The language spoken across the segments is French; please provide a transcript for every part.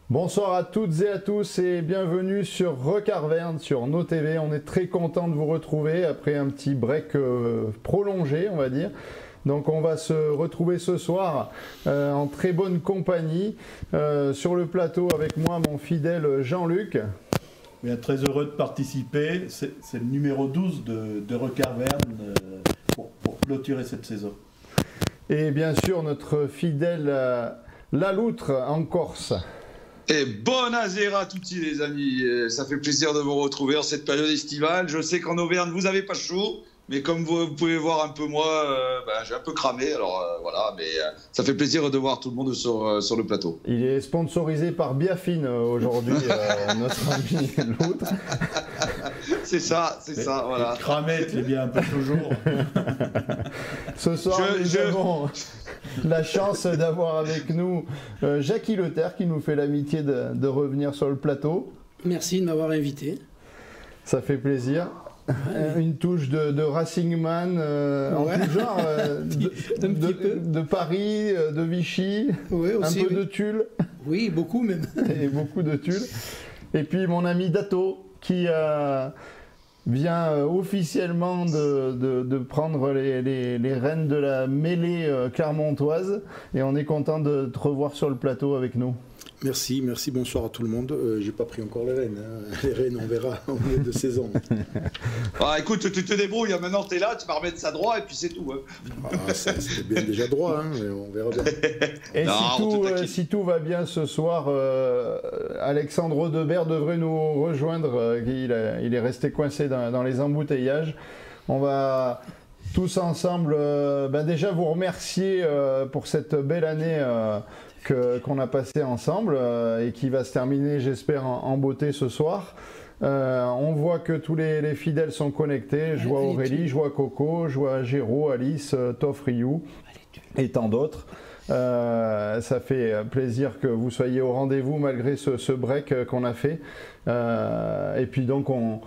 Bonsoir à toutes et à tous et bienvenue sur Recarverne sur nos TV. On est très content de vous retrouver après un petit break prolongé, on va dire. Donc on va se retrouver ce soir en très bonne compagnie sur le plateau avec moi, mon fidèle Jean-Luc. Bien, très heureux de participer. C'est le numéro 12 de Recarverne pour clôturer cette saison. Et bien sûr notre fidèle Laloutre en Corse. Et buonasera à tutti les amis, ça fait plaisir de vous retrouver en cette période estivale. Je sais qu'en Auvergne vous n'avez pas chaud, mais comme vous pouvez voir un peu moi, j'ai un peu cramé, alors voilà, mais ça fait plaisir de voir tout le monde sur le plateau. Il est sponsorisé par Biafine aujourd'hui, notre ami l'autre. C'est ça, voilà. Cramette, il est bien un peu toujours. Ce soir, nous avons la chance d'avoir avec nous Jackie Leterre qui nous fait l'amitié de revenir sur le plateau. Merci de m'avoir invité. Ça fait plaisir. Ouais. Une touche de Racing Man en tout genre, de Paris, de Vichy, ouais, aussi, un peu de Tulle. Oui, beaucoup même. Et beaucoup de Tulle. Et puis mon ami Dato qui vient officiellement de prendre les rênes de la mêlée clermontoise. Et on est content de te revoir sur le plateau avec nous. Merci, bonsoir à tout le monde. J'ai pas pris encore les rênes. Hein. Les rênes, on verra en milieu de saison. Ah, écoute, tu te débrouilles. Maintenant, tu es là, tu vas remettre ça droit et puis c'est tout. Hein. Ah, c'était bien déjà droit, hein, mais on verra bien. Et non, si tout va bien ce soir, Alexandre Audebert devrait nous rejoindre. Il est resté coincé dans les embouteillages. On va tous ensemble déjà vous remercier pour cette belle année qu'on a passé ensemble et qui va se terminer, j'espère, en beauté ce soir. On voit que tous les fidèles sont connectés. Je vois Aurélie, je vois Coco, je vois Géraud, Alice, Toff, Ryu et tant d'autres. Ça fait plaisir que vous soyez au rendez-vous malgré ce break qu'on a fait. Et puis donc une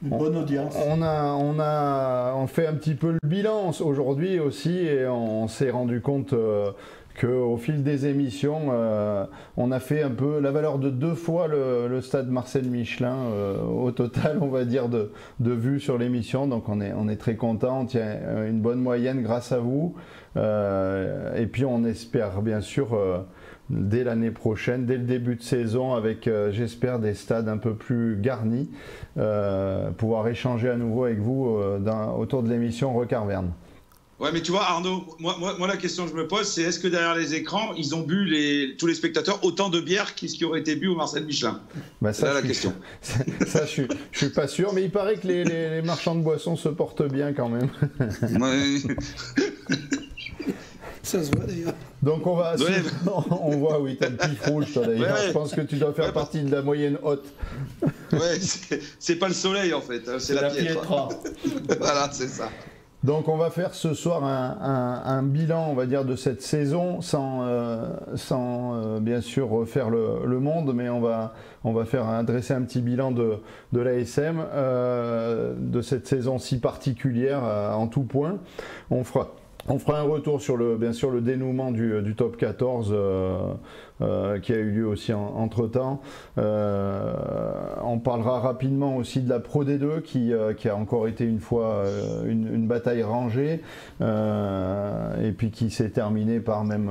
bonne audience. On fait un petit peu le bilan aujourd'hui aussi et on s'est rendu compte qu'au fil des émissions, on a fait un peu la valeur de 2 fois le stade Marcel Michelin au total, on va dire, de vues sur l'émission. Donc on est très content, on tient une bonne moyenne grâce à vous. Et puis on espère bien sûr dès l'année prochaine, dès le début de saison, avec j'espère des stades un peu plus garnis, pouvoir échanger à nouveau avec vous autour de l'émission Recarverne. Ouais, mais tu vois, Arnaud, moi la question que je me pose, c'est est-ce que derrière les écrans, ils ont bu, tous les spectateurs, autant de bière qu'est-ce qui aurait été bu au Marcel Michelin? C'est là la question. Ça, je suis pas sûr, mais il paraît que les marchands de boissons se portent bien quand même. Ouais. Ça se voit d'ailleurs. Donc on va... Ouais. On voit, oui, t'as le pif rouge toi d'ailleurs. Ouais. Je pense que tu dois faire partie de la moyenne haute. Ouais, c'est pas le soleil en fait, c'est la piètre. Voilà, c'est ça. Donc on va faire ce soir un bilan, on va dire, de cette saison sans bien sûr refaire le monde, mais on va dresser un petit bilan de l'ASM, de cette saison si particulière en tout point. On fera un retour sur bien sûr le dénouement du top 14 qui a eu lieu aussi entre-temps. On parlera rapidement aussi de la Pro D2 qui a encore été une fois une bataille rangée et puis qui s'est terminée par même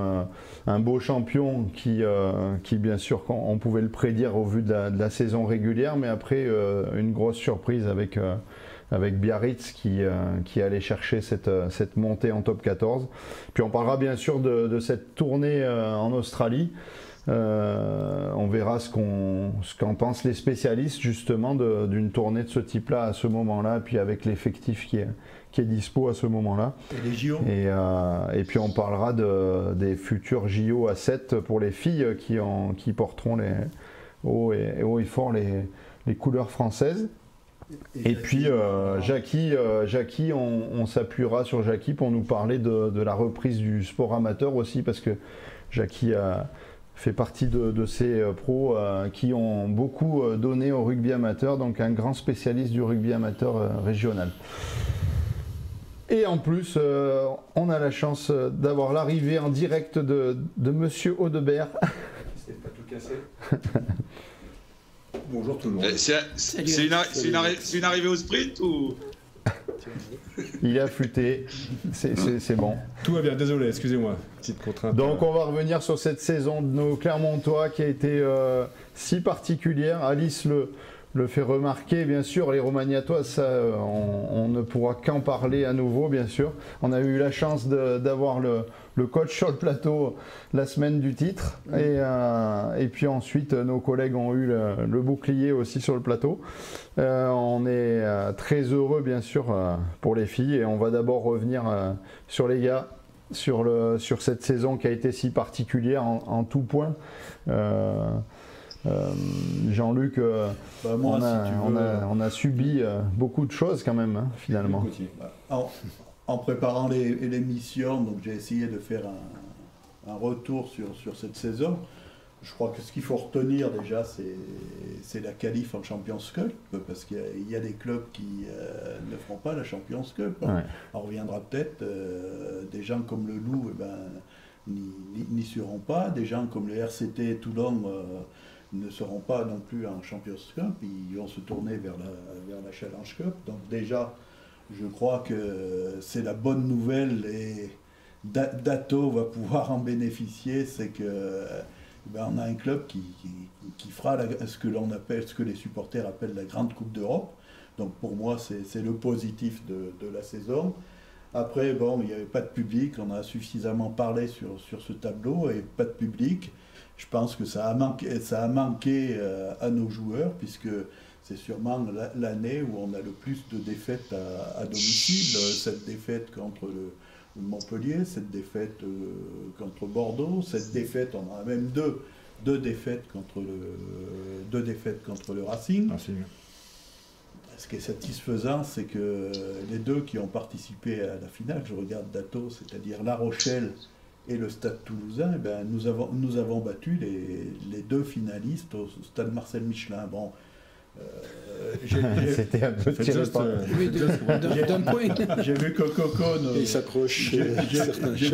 un beau champion qui bien sûr on pouvait le prédire au vu de la saison régulière, mais après une grosse surprise avec Biarritz qui allait chercher cette montée en top 14. Puis on parlera bien sûr de cette tournée en Australie. On verra ce qu'en pensent les spécialistes justement d'une tournée de ce type-là à ce moment-là, puis avec l'effectif qui est dispo à ce moment-là. Et les JO. Et puis on parlera des futurs JO à 7 pour les filles qui porteront haut et fort les couleurs françaises. Et puis Jackie, on s'appuiera sur Jackie pour nous parler de la reprise du sport amateur aussi, parce que Jackie fait partie de ces pros qui ont beaucoup donné au rugby amateur, donc un grand spécialiste du rugby amateur régional. Et en plus, on a la chance d'avoir l'arrivée en direct de Monsieur Audebert. C'est pas tout le casser. Bonjour tout le monde. C'est une arrivée au sprint ou? Il est affûté, c'est bon. Tout va bien, désolé, excusez-moi. Petite contrainte. Donc on va revenir sur cette saison de nos Clermontois qui a été si particulière. Alice le fait remarquer, bien sûr, les Romagnatois, ça, on ne pourra qu'en parler à nouveau, bien sûr. On a eu la chance d'avoir le coach sur le plateau la semaine du titre, et puis ensuite nos collègues ont eu le bouclier aussi sur le plateau. On est très heureux, bien sûr, pour les filles, et on va d'abord revenir sur les gars, sur cette saison qui a été si particulière en tout point. Jean-Luc, on a subi beaucoup de choses quand même, hein, finalement. En préparant l'émission, donc j'ai essayé de faire un retour sur cette saison. Je crois que ce qu'il faut retenir déjà, c'est la qualif en Champions Cup, parce qu'il y a des clubs qui ne feront pas la Champions Cup. Ouais. On reviendra peut-être, des gens comme le Loup n'y seront pas, des gens comme le RCT Toulon ne seront pas non plus en Champions Cup, ils vont se tourner vers la Challenge Cup. Donc déjà, je crois que c'est la bonne nouvelle, et Dato va pouvoir en bénéficier, c'est que on a un club qui fera ce que les supporters appellent la grande Coupe d'Europe. Donc pour moi, c'est le positif de la saison. Après, il n'y avait pas de public, on a suffisamment parlé sur ce tableau, et pas de public. Je pense que ça a manqué à nos joueurs, puisque c'est sûrement l'année où on a le plus de défaites à domicile. Cette défaite contre le Montpellier, cette défaite contre Bordeaux, cette défaite, on en a même deux défaites contre le Racing. Ce qui est satisfaisant, c'est que les deux qui ont participé à la finale, je regarde Dato, c'est-à-dire La Rochelle et le Stade Toulousain, nous avons battu les deux finalistes au Stade Marcel Michelin. Bon, c'était un peu tiré par... d'un point. J'ai vu que Coco... Il s'accroche. J'ai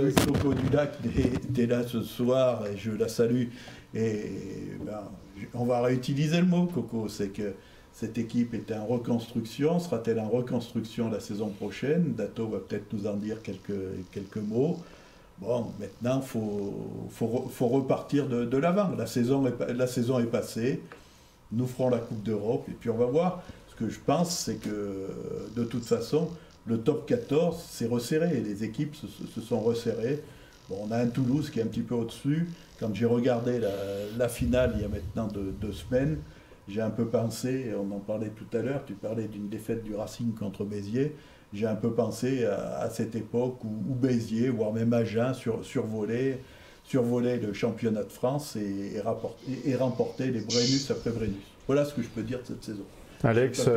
vu que Coco Dulac était là ce soir, et je la salue. Et on va réutiliser le mot, Coco, c'est que cette équipe était en reconstruction. Sera-t-elle en reconstruction la saison prochaine? Dato va peut-être nous en dire quelques mots. Bon, maintenant, faut repartir de l'avant. La saison est passée. Nous ferons la Coupe d'Europe, et puis on va voir. Ce que je pense, c'est que de toute façon, le top 14 s'est resserré, et les équipes se sont resserrées. Bon, on a un Toulouse qui est un petit peu au-dessus. Quand j'ai regardé la finale il y a maintenant 2 semaines, j'ai un peu pensé, on en parlait tout à l'heure, tu parlais d'une défaite du Racing contre Béziers, j'ai un peu pensé à cette époque où Béziers, voire même Agen, survolait le championnat de France et remportait les Brennus après Brennus. Voilà ce que je peux dire de cette saison. Alex,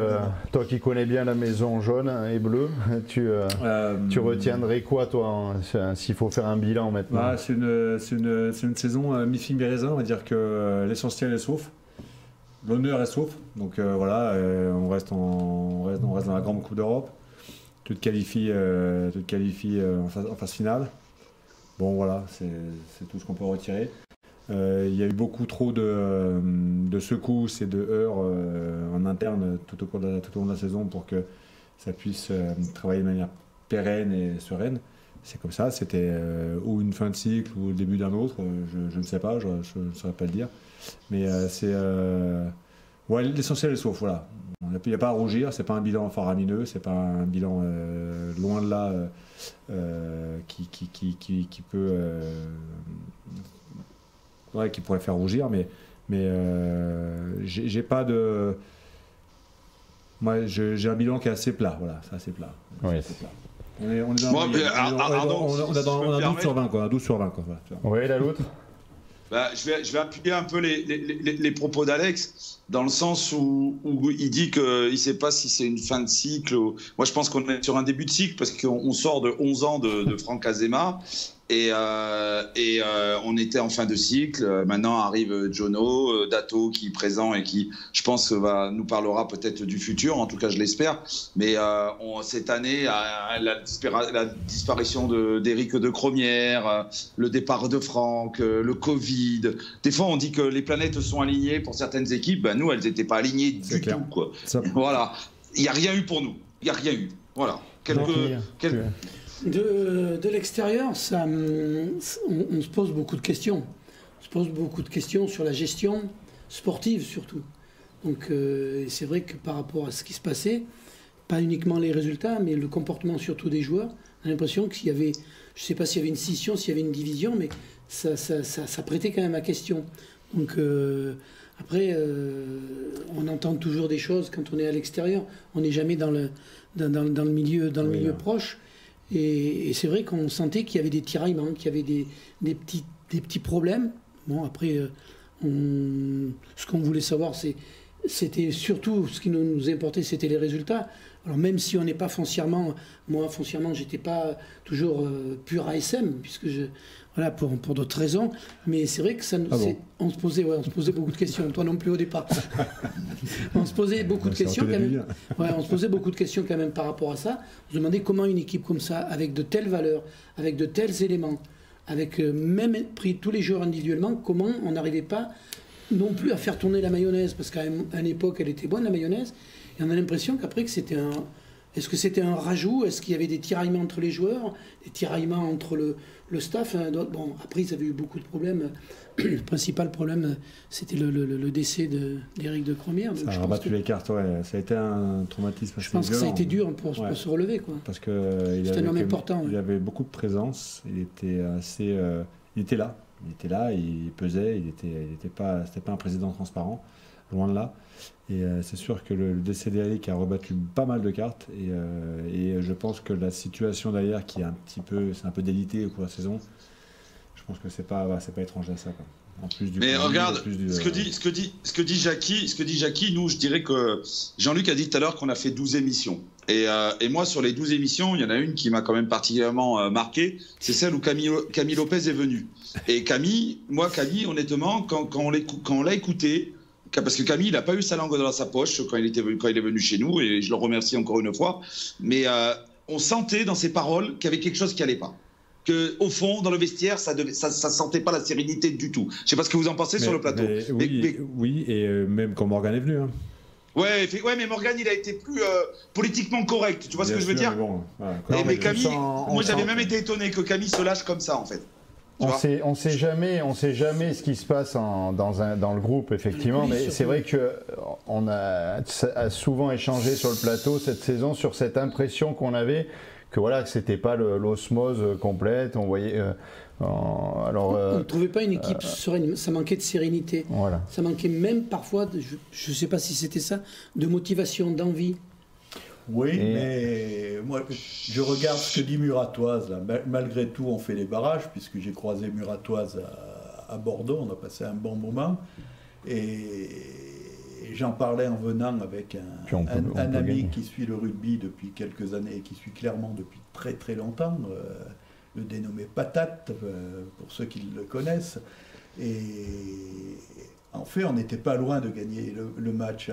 toi qui connais bien la maison jaune et bleue, tu retiendrais quoi, toi, s'il faut faire un bilan maintenant? C'est une saison mi-figue mi-raisin, on va dire que l'essentiel est sauf. L'honneur est sauf, donc on reste dans la grande Coupe d'Europe. Tu te qualifies en phase finale. Bon voilà, c'est tout ce qu'on peut retirer. Il y a eu beaucoup trop de secousses et de heurts en interne tout au long de la saison pour que ça puisse travailler de manière pérenne et sereine. C'est comme ça, c'était ou une fin de cycle ou le début d'un autre, je ne sais pas, je ne saurais pas le dire. Mais l'essentiel est sauf, voilà. Il n'y a pas à rougir, c'est pas un bilan faramineux, c'est pas un bilan loin de là qui peut qui pourrait faire rougir, mais j'ai pas de... Moi, j'ai un bilan qui est assez plat, voilà, c'est assez plat. Oui. C'est assez plat. On a 12 sur 20, quoi, un 12 sur 20, quoi. Voilà, oui, la l'autre. Je vais appuyer un peu les propos d'Alex, dans le sens où il dit qu'il ne sait pas si c'est une fin de cycle. Moi, je pense qu'on est sur un début de cycle, parce qu'on sort de 11 ans de Franck Azema. On était en fin de cycle. Maintenant arrive Jono, Dato qui est présent et qui, je pense, nous parlera peut-être du futur. En tout cas, je l'espère. Mais cette année, la disparition d'Éric de Cromière, le départ de Franck, le Covid. Des fois, on dit que les planètes sont alignées pour certaines équipes. Ben, nous, elles n'étaient pas alignées du tout, quoi. Voilà. Il n'y a rien eu pour nous. Il n'y a rien eu. Voilà. De l'extérieur, on se pose beaucoup de questions. On se pose beaucoup de questions sur la gestion sportive surtout. Donc c'est vrai que par rapport à ce qui se passait, pas uniquement les résultats, mais le comportement surtout des joueurs, on a l'impression qu'il y avait, je ne sais pas s'il y avait une scission, s'il y avait une division, mais ça prêtait quand même à question. Donc après, on entend toujours des choses quand on est à l'extérieur. On n'est jamais dans le milieu proche. Et c'est vrai qu'on sentait qu'il y avait des tiraillements, qu'il y avait des petits problèmes. Bon, après, ce qu'on voulait savoir, c'était surtout, ce qui nous importait, c'était les résultats. Alors même si on n'est pas foncièrement, moi foncièrement, j'étais pas toujours pur ASM, puisque voilà, pour d'autres raisons, mais c'est vrai que on se posait beaucoup de questions. Toi non plus au départ. On se posait beaucoup de questions quand même. Ouais, on se posait beaucoup de questions quand même par rapport à ça. On se demandait comment une équipe comme ça, avec de telles valeurs, avec de tels éléments, avec même pris tous les joueurs individuellement, comment on n'arrivait pas non plus à faire tourner la mayonnaise, parce qu'à une époque elle était bonne la mayonnaise, et on a l'impression qu'après que c'était est-ce que c'était un rajout? Est-ce qu'il y avait des tiraillements entre les joueurs, des tiraillements entre le staff? Bon, après, ils avaient eu beaucoup de problèmes. Le principal problème, c'était le décès d'Éric de Cromière. Ça a rabattu les cartes, ouais. Ça a été un traumatisme assez Je pense que ça a été dur pour se relever, quoi. Parce que c'était un homme important. Il avait beaucoup de présence. Il était assez... il était là. Il était là, il pesait. C'était pas un président transparent. Loin de là. Et c'est sûr que le décès d'Éric a rebattu pas mal de cartes et je pense que la situation derrière qui est c'est un peu délitée au cours de la saison, je pense que c'est pas étranger à ça, quoi. En plus du mais regarde, ce que dit Jackie, nous je dirais que Jean-Luc a dit tout à l'heure qu'on a fait 12 émissions. Et moi sur les 12 émissions, il y en a une qui m'a quand même particulièrement marqué, c'est celle où Camille Lopez est venu. Et Camille, honnêtement, quand on l'a écouté, parce que Camille, il n'a pas eu sa langue dans sa poche quand il est venu chez nous, et je le remercie encore une fois. Mais on sentait dans ses paroles qu'il y avait quelque chose qui n'allait pas. Qu'au fond, dans le vestiaire, ça sentait pas la sérénité du tout. Je ne sais pas ce que vous en pensez sur le plateau. Oui, et même quand Morgan est venu. Hein. Ouais, mais Morgan, il a été plus politiquement correct. Tu vois ce que je veux dire? Mais Camille, moi, j'avais même été étonné que Camille se lâche comme ça, en fait. On sait jamais ce qui se passe dans le groupe, effectivement, oui, mais c'est vrai qu'on a souvent échangé sur le plateau cette saison sur cette impression qu'on avait que c'était pas l'osmose complète. On voyait. On ne trouvait pas une équipe sereine, ça manquait de sérénité. Voilà. Ça manquait même parfois, je ne sais pas si c'était ça, de motivation, d'envie. Oui, mais moi, je regarde ce que dit Muratoise. Là. Malgré tout, on fait les barrages, puisque j'ai croisé Muratoise à Bordeaux. On a passé un bon moment. Et j'en parlais en venant avec un ami qui suit le rugby depuis quelques années et qui suit clairement depuis très très longtemps, le dénommé Patate, pour ceux qui le connaissent. Et en fait, on n'était pas loin de gagner le match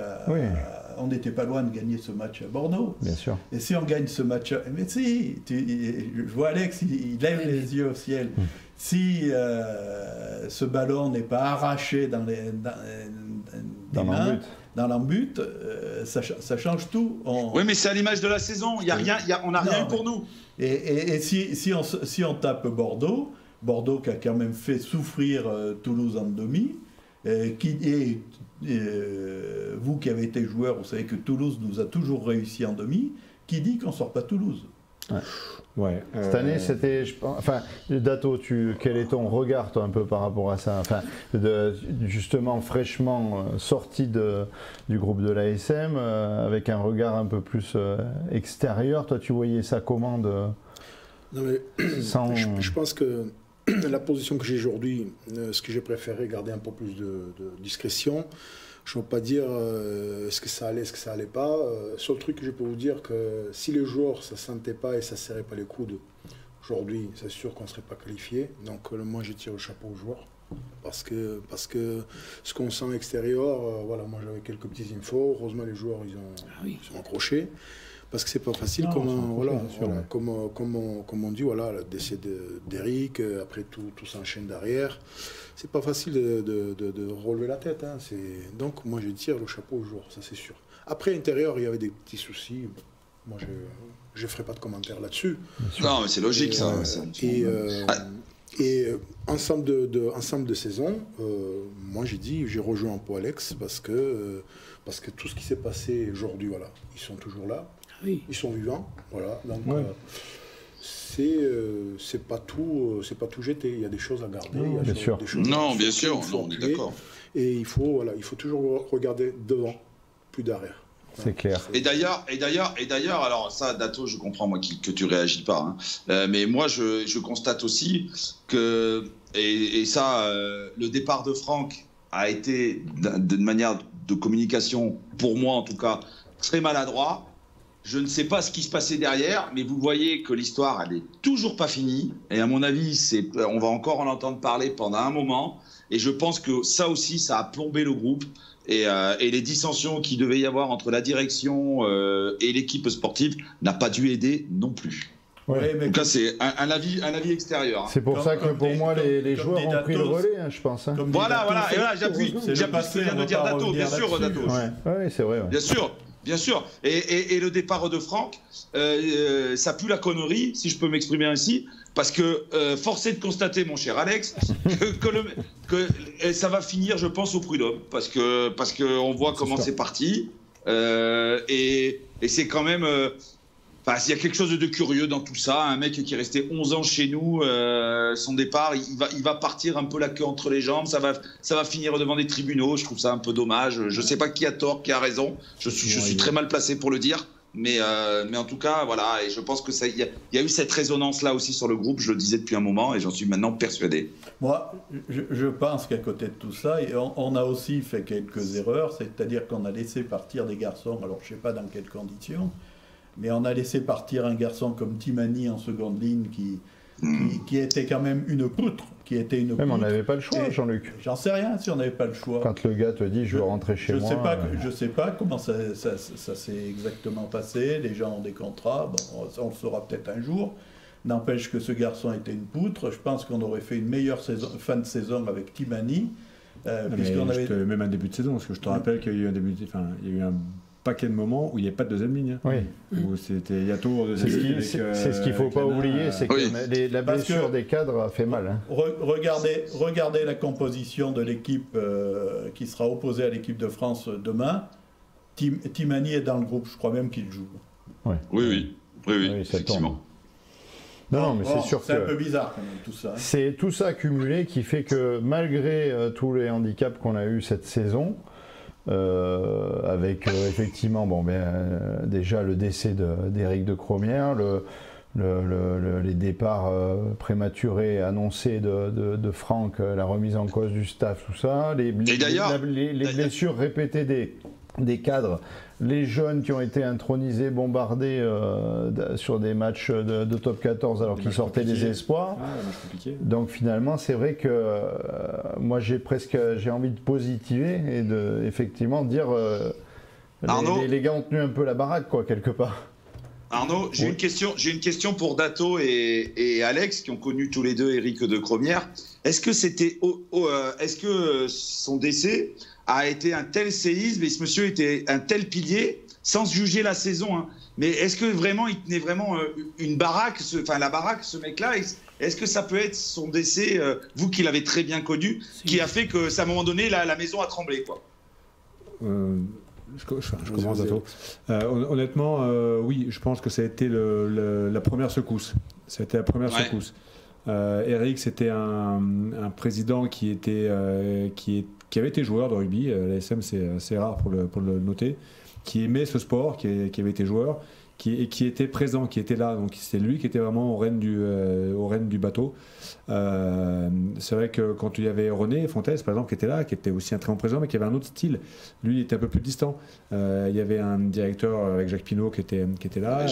on n'était pas loin de gagner ce match à Bordeaux. Bien sûr. Et si on gagne ce match, mais si, je vois Alex, il lève les yeux au ciel. Si ce ballon n'est pas arraché dans l'embut, ça change tout. Oui, mais c'est à l'image de la saison. On n'a rien eu pour nous. Et si on tape Bordeaux qui a quand même fait souffrir Toulouse en demi, vous qui avez été joueur, vous savez que Toulouse nous a toujours réussi en demi. Qui dit qu'on ne sort pas Toulouse? Ouais. Cette année, c'était... Dato, quel est ton regard, toi, un peu par rapport à ça? Justement, fraîchement sorti du groupe de l'ASM, avec un regard un peu plus extérieur. Toi, tu voyais ça comment je pense que la position que j'ai aujourd'hui, ce que j'ai préféré garder un peu plus de discrétion. Je ne veux pas dire est-ce que ça allait, est-ce que ça allait pas. Seul truc que je peux vous dire, que si les joueurs ne se sentaient pas et ça ne serrait pas les coudes Aujourd'hui, c'est sûr qu'on ne serait pas qualifié. Donc moi, je tire le chapeau aux joueurs. Parce que ce qu'on sent extérieur, voilà, moi j'avais quelques petits infos. Heureusement, les joueurs ils sont accrochés. Parce que c'est pas facile, comme on dit, voilà, le décès d'Eric, après tout s'enchaîne derrière. C'est pas facile de relever la tête. Hein. Donc moi je tire le chapeau aux joueurs, ça c'est sûr. Après, intérieur, il y avait des petits soucis. Moi je ferai pas de commentaires là-dessus. Non, mais c'est logique ça. Et ensemble de saison, moi j'ai rejoint un peu Alex parce que tout ce qui s'est passé aujourd'hui, voilà, ils sont toujours là, ils sont vivants, voilà. Donc c'est pas tout jeté. Il y a des choses à garder. Non, bien sûr. Bien sûr, on est d'accord. Et il faut toujours regarder devant, plus derrière. C'est clair. Et d'ailleurs, alors ça, Dato, je comprends moi que tu réagis pas, hein. Mais moi je constate aussi que et ça, le départ de Franck a été d'une manière de communication, pour moi en tout cas, très maladroit. Je ne sais pas ce qui se passait derrière, mais vous voyez que l'histoire elle est toujours pas finie. Et à mon avis, on va encore en entendre parler pendant un moment. Et je pense que ça aussi, ça a plombé le groupe. Et les dissensions qu'il devait y avoir entre la direction et l'équipe sportive n'a pas dû aider non plus. Ouais. Donc là, c'est un avis extérieur. Hein. C'est pour ça que pour moi, les joueurs ont pris le relais, hein, je pense. Hein. Voilà, et voilà, j'appuie ce que vient de dire Dato, bien sûr, Dato. Ouais, c'est vrai. Ouais. Bien sûr. Et le départ de Franck, ça pue la connerie, si je peux m'exprimer ainsi, parce que force est de constater, mon cher Alex, que ça va finir, je pense, au prud'homme, parce que on voit comment c'est parti, et c'est quand même... il y a quelque chose de curieux dans tout ça. Un mec qui est resté 11 ans chez nous, son départ, il va partir un peu la queue entre les jambes. Ça va finir devant des tribunaux. Je trouve ça un peu dommage. Je ne sais pas qui a tort, qui a raison. Je suis très mal placé pour le dire. Mais en tout cas, voilà. Et je pense que il y a eu cette résonance-là aussi sur le groupe. Je le disais depuis un moment et j'en suis maintenant persuadé. Moi, je pense qu'à côté de tout ça, on a aussi fait quelques erreurs. C'est-à-dire qu'on a laissé partir des garçons. Alors, je ne sais pas dans quelles conditions. Mais on a laissé partir un garçon comme Timani en seconde ligne qui était quand même une poutre. Même on n'avait pas le choix, Jean-Luc. J'en sais rien si on n'avait pas le choix. Quand le gars te dit je veux rentrer chez moi. Je sais pas comment ça s'est exactement passé. Les gens ont des contrats. Bon, on le saura peut-être un jour. N'empêche que ce garçon était une poutre. Je pense qu'on aurait fait une meilleure fin de saison avec Timani. Même un début de saison, parce que je te rappelle qu'il y a eu il y a eu un paquet de moments où il n'y a pas de deuxième ligne. Oui. Où c'était Yato au deuxième ligne. C'est ce qu'il ne faut pas oublier, c'est que la blessure des cadres a fait mal. Hein. Regardez la composition de l'équipe qui sera opposée à l'équipe de France demain. Timani est dans le groupe, je crois même qu'il joue. Ouais. Oui, effectivement. Non, mais c'est sûr que... C'est un peu bizarre quand même tout ça. Hein. C'est tout ça cumulé qui fait que malgré tous les handicaps qu'on a eu cette saison, avec effectivement déjà le décès d'Éric de Cromière, les départs prématurés annoncés de Franck, la remise en cause du staff, tout ça, les blessures répétées des cadres, les jeunes qui ont été intronisés, bombardés sur des matchs de top 14 alors qu'ils sortaient des espoirs. Donc finalement, c'est vrai que moi j'ai envie de positiver et de effectivement dire les gars ont tenu un peu la baraque quoi quelque part. Arnaud, j'ai une question pour Dato et Alex qui ont connu tous les deux Éric de Cromière. Est-ce que son décès a été un tel séisme et ce monsieur était un tel pilier, sans juger la saison, hein, mais est-ce que vraiment il tenait vraiment une baraque, la baraque, ce mec-là, est-ce que ça peut être son décès, vous qui l'avez très bien connu, qui a fait que, à un moment donné, la maison a tremblé, quoi. Je commence à tout. Honnêtement, oui, je pense que ça a été la première secousse. C'était la première secousse. Eric, c'était un président qui avait été joueur de rugby. L'ASM, c'est assez rare pour le noter. Qui aimait ce sport, qui avait été joueur, qui était présent, qui était là. Donc c'est lui qui était vraiment au rêne du bateau. C'est vrai que quand il y avait René Fontes, par exemple, qui était là, qui était aussi un très bon président, mais qui avait un autre style. Lui, il était un peu plus distant. Il y avait un directeur avec Jacques Pinault qui était là,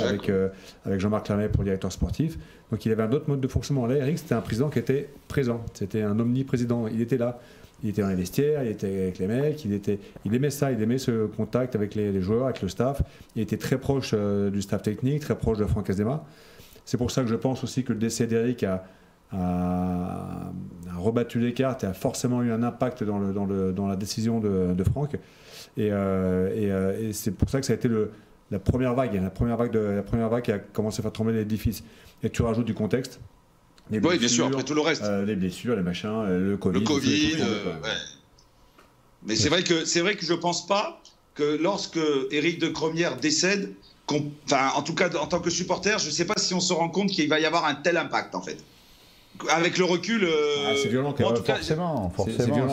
avec Jean-Marc Lamet pour le directeur sportif. Donc il avait un autre mode de fonctionnement. Là, Eric, c'était un président qui était présent. C'était un omniprésident. Il était là. Il était dans les vestiaires, il était avec les mecs, il aimait ça, il aimait ce contact avec les joueurs, avec le staff. Il était très proche du staff technique, très proche de Franck Azema. C'est pour ça que je pense aussi que le décès d'Eric a rebattu les cartes et a forcément eu un impact dans la décision de Franck. Et c'est pour ça que ça a été la première vague qui a commencé à faire trembler l'édifice. Et tu rajoutes du contexte. Oui, bien sûr, après tout le reste. Les blessures, les machins, le Covid. Ouais. Mais c'est vrai que je pense pas que lorsque Éric de Cromière décède, en tout cas en tant que supporter, je sais pas si on se rend compte qu'il va y avoir un tel impact en fait. Avec le recul, c'est violent quand même. Forcément,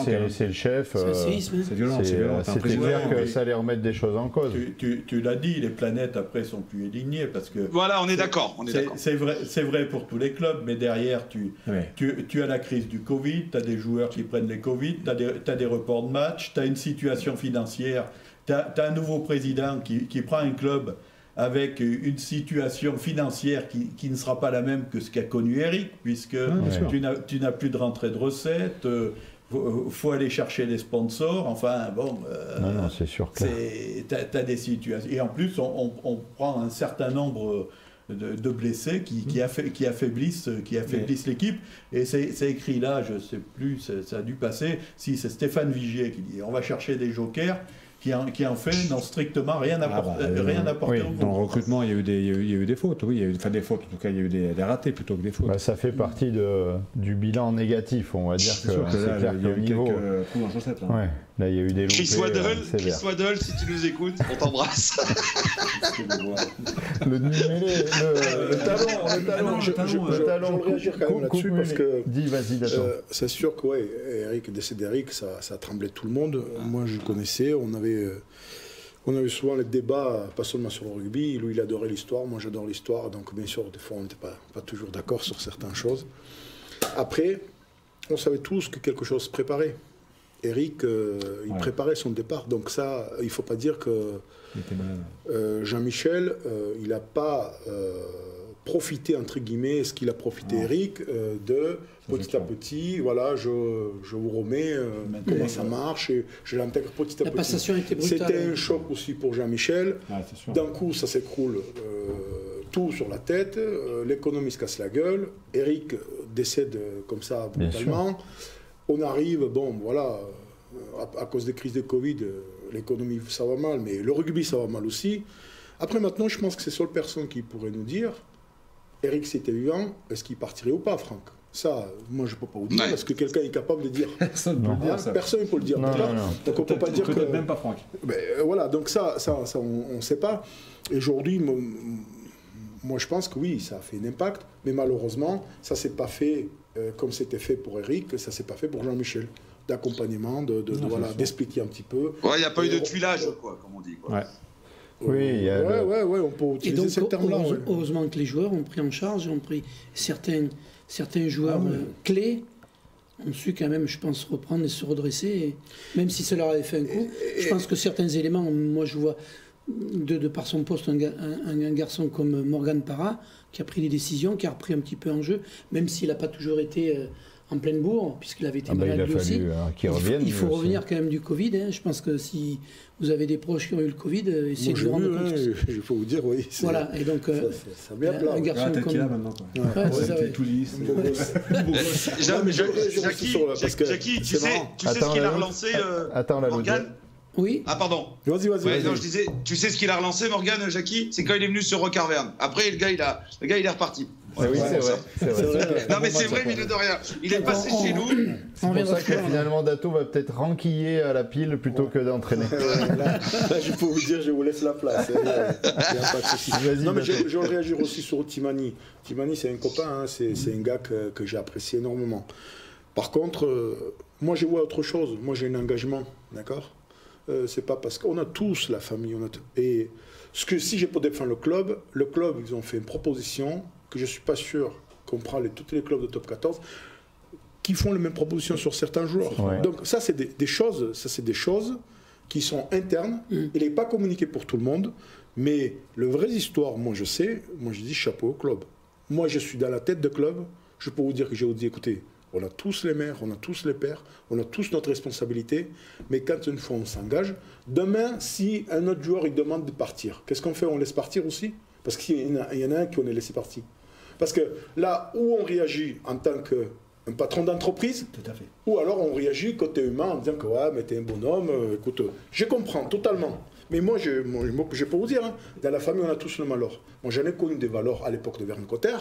c'est le chef. C'est violent. C'était clair que ça allait remettre des choses en cause. Tu l'as dit, les planètes après sont plus alignées parce que. Voilà, on est d'accord. C'est vrai pour tous les clubs, mais derrière tu as la crise du Covid, tu as des joueurs qui prennent les Covid, tu as des reports de matchs, tu as une situation financière, tu as un nouveau président qui prend un club avec une situation financière qui ne sera pas la même que ce qu'a connu Eric, puisque tu n'as plus de rentrée de recettes, faut aller chercher les sponsors, enfin bon... non, c'est sûr que... Tu as des situations... Et en plus, on prend un certain nombre de blessés qui affaiblissent l'équipe, et c'est écrit là, je ne sais plus, ça a dû passer, si c'est Stéphane Vigier qui dit on va chercher des jokers, qui en fait n'ont strictement rien apporté au groupe. Dans le recrutement, il y a eu des fautes, oui, des fautes, en tout cas il y a eu des ratés plutôt que des fautes. Ça fait partie du bilan négatif, on va dire que c'est clair qu'au niveau... Coups dans chaussettes, là. Ouais, là il y a eu des loupés. Chris Waddle, si tu nous écoutes, on t'embrasse. le talon. Je voudrais réagir quand même là-dessus parce que... Vas-y, d'accord. C'est sûr que, Eric, décès d'Eric, ça a tremblé tout le monde. Moi, je connaissais, on avait souvent les débats, pas seulement sur le rugby. Lui, il adorait l'histoire, moi j'adore l'histoire, donc bien sûr, des fois, on n'était pas toujours d'accord sur certaines choses. Après, on savait tous que quelque chose se préparait. Eric, il préparait son départ, donc ça, il ne faut pas dire que Jean-Michel, il n'a pas profité, entre guillemets, ce qu'il a profité, Eric, de petit à petit, voilà, je vous remets comment ça marche, et je l'intègre petit à petit. La passation était brutale. C'était un choc aussi pour Jean-Michel. D'un coup, ça s'écroule tout sur la tête, l'économie se casse la gueule, Eric décède comme ça brutalement. On arrive, à cause des crises de Covid, l'économie ça va mal, mais le rugby ça va mal aussi. Après maintenant, je pense que c'est seule personne qui pourrait nous dire, Eric c'était vivant, est-ce qu'il partirait ou pas, Franck? Ça, moi je ne peux pas vous dire, parce que quelqu'un est capable de dire. Personne ne peut le dire. Personne ne peut le dire. Non. Donc on ne peut pas dire que. Même pas Franck. Voilà, donc ça on ne sait pas. Et aujourd'hui, moi je pense que oui, ça a fait un impact, mais malheureusement, ça ne s'est pas fait comme c'était fait pour Eric, ça ne s'est pas fait pour Jean-Michel. D'accompagnement, d'expliquer un petit peu. Ouais, il n'y a pas eu de tuilage, quoi, comme on dit. Quoi. Ouais. Oui, on peut utiliser ce terme-là. Heureusement que les joueurs ont pris en charge, ont pris certains joueurs clés, ont su quand même, je pense, reprendre et se redresser, et même si ça leur avait fait un coup. Je pense que certains éléments, moi je vois, de par son poste, un garçon comme Morgan Parra, qui a pris des décisions, qui a repris un petit peu en jeu, même s'il n'a pas toujours été en pleine bourre, puisqu'il avait été malade lui aussi. Il faut revenir quand même du Covid. Je pense que si vous avez des proches qui ont eu le Covid, essayez de vous rendre compte. Il faut vous dire, oui. Voilà, et donc ça bien plat. Un garçon comme... là maintenant, quoi. C'est tout lisse. Jackie, tu sais ce qu'il a relancé Morgan? Oui. Ah pardon. Vas-y. Non, je disais, tu sais ce qu'il a relancé Morgan, Jackie? C'est quand il est venu sur Rocarverne. Après, le gars il est reparti. Oui, c'est vrai. Non mais c'est vrai, mine de rien. Il est passé chez nous. C'est pour ça que finalement Dato va peut-être ranquiller à la pile plutôt que d'entraîner. Là, je peux vous dire, je vous laisse la place. Non mais je veux réagir aussi sur Timani. Timani, c'est un copain, c'est un gars que j'ai apprécié énormément. Par contre, moi je vois autre chose. Moi j'ai un engagement, d'accord? C'est pas parce qu'on a tous la famille, et Si j'ai pas défendre le club, ils ont fait une proposition que je suis pas sûr qu'on prend tous les clubs de top 14 qui font les mêmes propositions sur certains joueurs. Ouais. Donc ça, c'est des choses qui sont internes. Il n'est pas communiqué pour tout le monde. Mais le vraie histoire, moi je dis chapeau au club. Moi je suis dans la tête de club. Je peux vous dire que j'ai dit, écoutez, on a tous les maires, on a tous les pères, on a tous notre responsabilité. Mais quand une fois on s'engage, demain, si un autre joueur il demande de partir, qu'est-ce qu'on fait? On laisse partir aussi? Parce qu'il y en a un qui on est laissé partir. Parce que là où on réagit en tant qu'un patron d'entreprise, Tout à fait. ou alors on réagit côté humain en disant que ouais, mais t'es un bonhomme, écoute, je comprends totalement. Mais moi, je peux vous dire, hein, dans la famille, on a tous le malheur. Moi, j'en ai connu des valeurs à l'époque de Verne Cotter.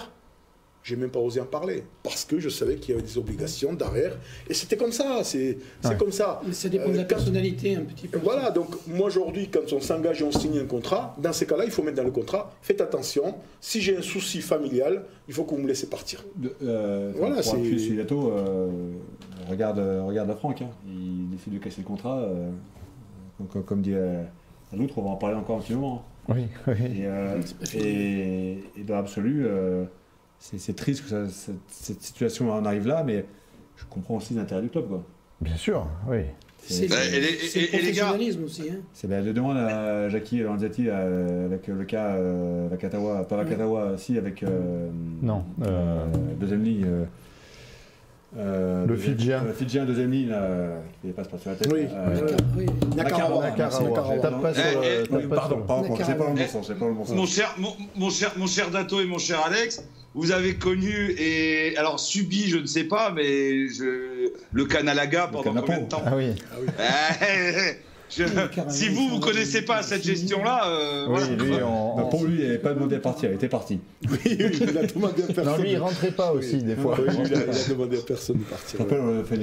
J'ai même pas osé en parler parce que je savais qu'il y avait des obligations derrière et c'était comme ça, c'est comme ça. Mais ça dépend de la personnalité un petit peu. Voilà, donc moi aujourd'hui, quand on s'engage et on signe un contrat, dans ces cas-là, il faut mettre dans le contrat, faites attention, si j'ai un souci familial, il faut que vous me laissez partir. Voilà, pour appuyer sur Yato, regarde Franck, hein. Il décide de casser le contrat, comme dit l'autre, on va en parler encore un petit moment. Oui, oui. Et dans l'absolu, c'est triste que cette situation en arrive là, mais je comprends aussi l'intérêt du club, quoi. Bien sûr, oui. C'est le professionnalisme aussi. Hein. C'est de demander à Jackie Lorenzetti avec le cas Vakatawa, pas Vakatawa, si avec Non. deuxième ligne. Le Fidjien. Le Fidjien, deuxième ligne, qui passe pas sur la tête. Oui. Nakarawa. Tape pas sur Pardon, c'est pas le bon sens. Mon cher Dato et mon cher Alex, vous avez connu et alors subi, je ne sais pas, mais le Canalaga pendant combien de temps? Ah oui. Si vous connaissez pas cette gestion-là, Oui, lui, Pour lui, il n'avait pas demandé à partir, il était parti. Oui, il a demandé à personne. Non, lui, il rentrait pas aussi, des fois. Oui, il a demandé à personne de partir.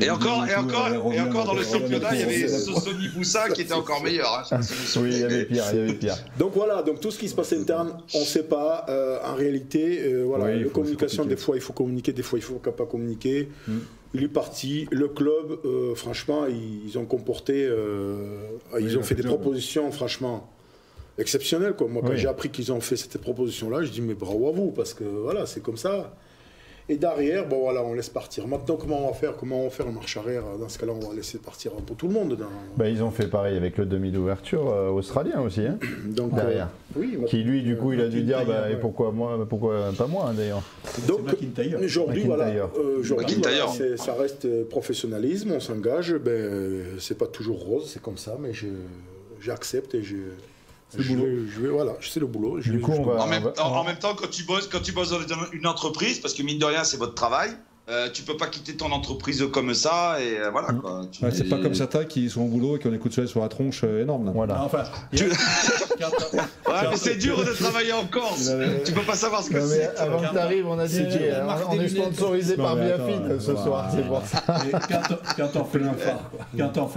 Et encore dans le championnat, il y avait Sosoni Boussa qui était encore meilleur. Hein, Oui, il y avait pire. Donc voilà, donc tout ce qui se passe interne, on ne sait pas. En réalité, voilà, Oui, la communication, des fois il faut communiquer, des fois il ne faut pas communiquer. Il est parti. Le club, franchement, ils ont comporté, ils ont fait des propositions, franchement, exceptionnelles, quoi. Moi, quand j'ai appris qu'ils ont fait cette proposition-là, je dis mais bravo à vous, parce que voilà, c'est comme ça. Et derrière, bon voilà, on laisse partir. Maintenant, comment on va faire en marche arrière? Dans ce cas-là, on va laisser partir un peu tout le monde. Ils ont fait pareil avec le demi d'ouverture australien aussi, hein, Donc, derrière. Oui, Qui lui, du coup, il a dû dire et pourquoi pas moi, d'ailleurs. Donc aujourd'hui, voilà, ça reste professionnalisme, on s'engage. C'est pas toujours rose, c'est comme ça, mais j'accepte et c'est le boulot. Du coup, en même temps, quand tu bosses dans une entreprise, parce que mine de rien, c'est votre travail, tu peux pas quitter ton entreprise comme ça, et voilà quoi. C'est pas comme certains qui sont au boulot et qui ont des coups de soleil sur la tronche énormes. Voilà. Enfin, mais c'est dur de travailler en Corse. Tu peux pas savoir ce que c'est. Avant que tu arrives, on a dit on est sponsorisé par Biafine ce soir, c'est pour ça. Quand on fait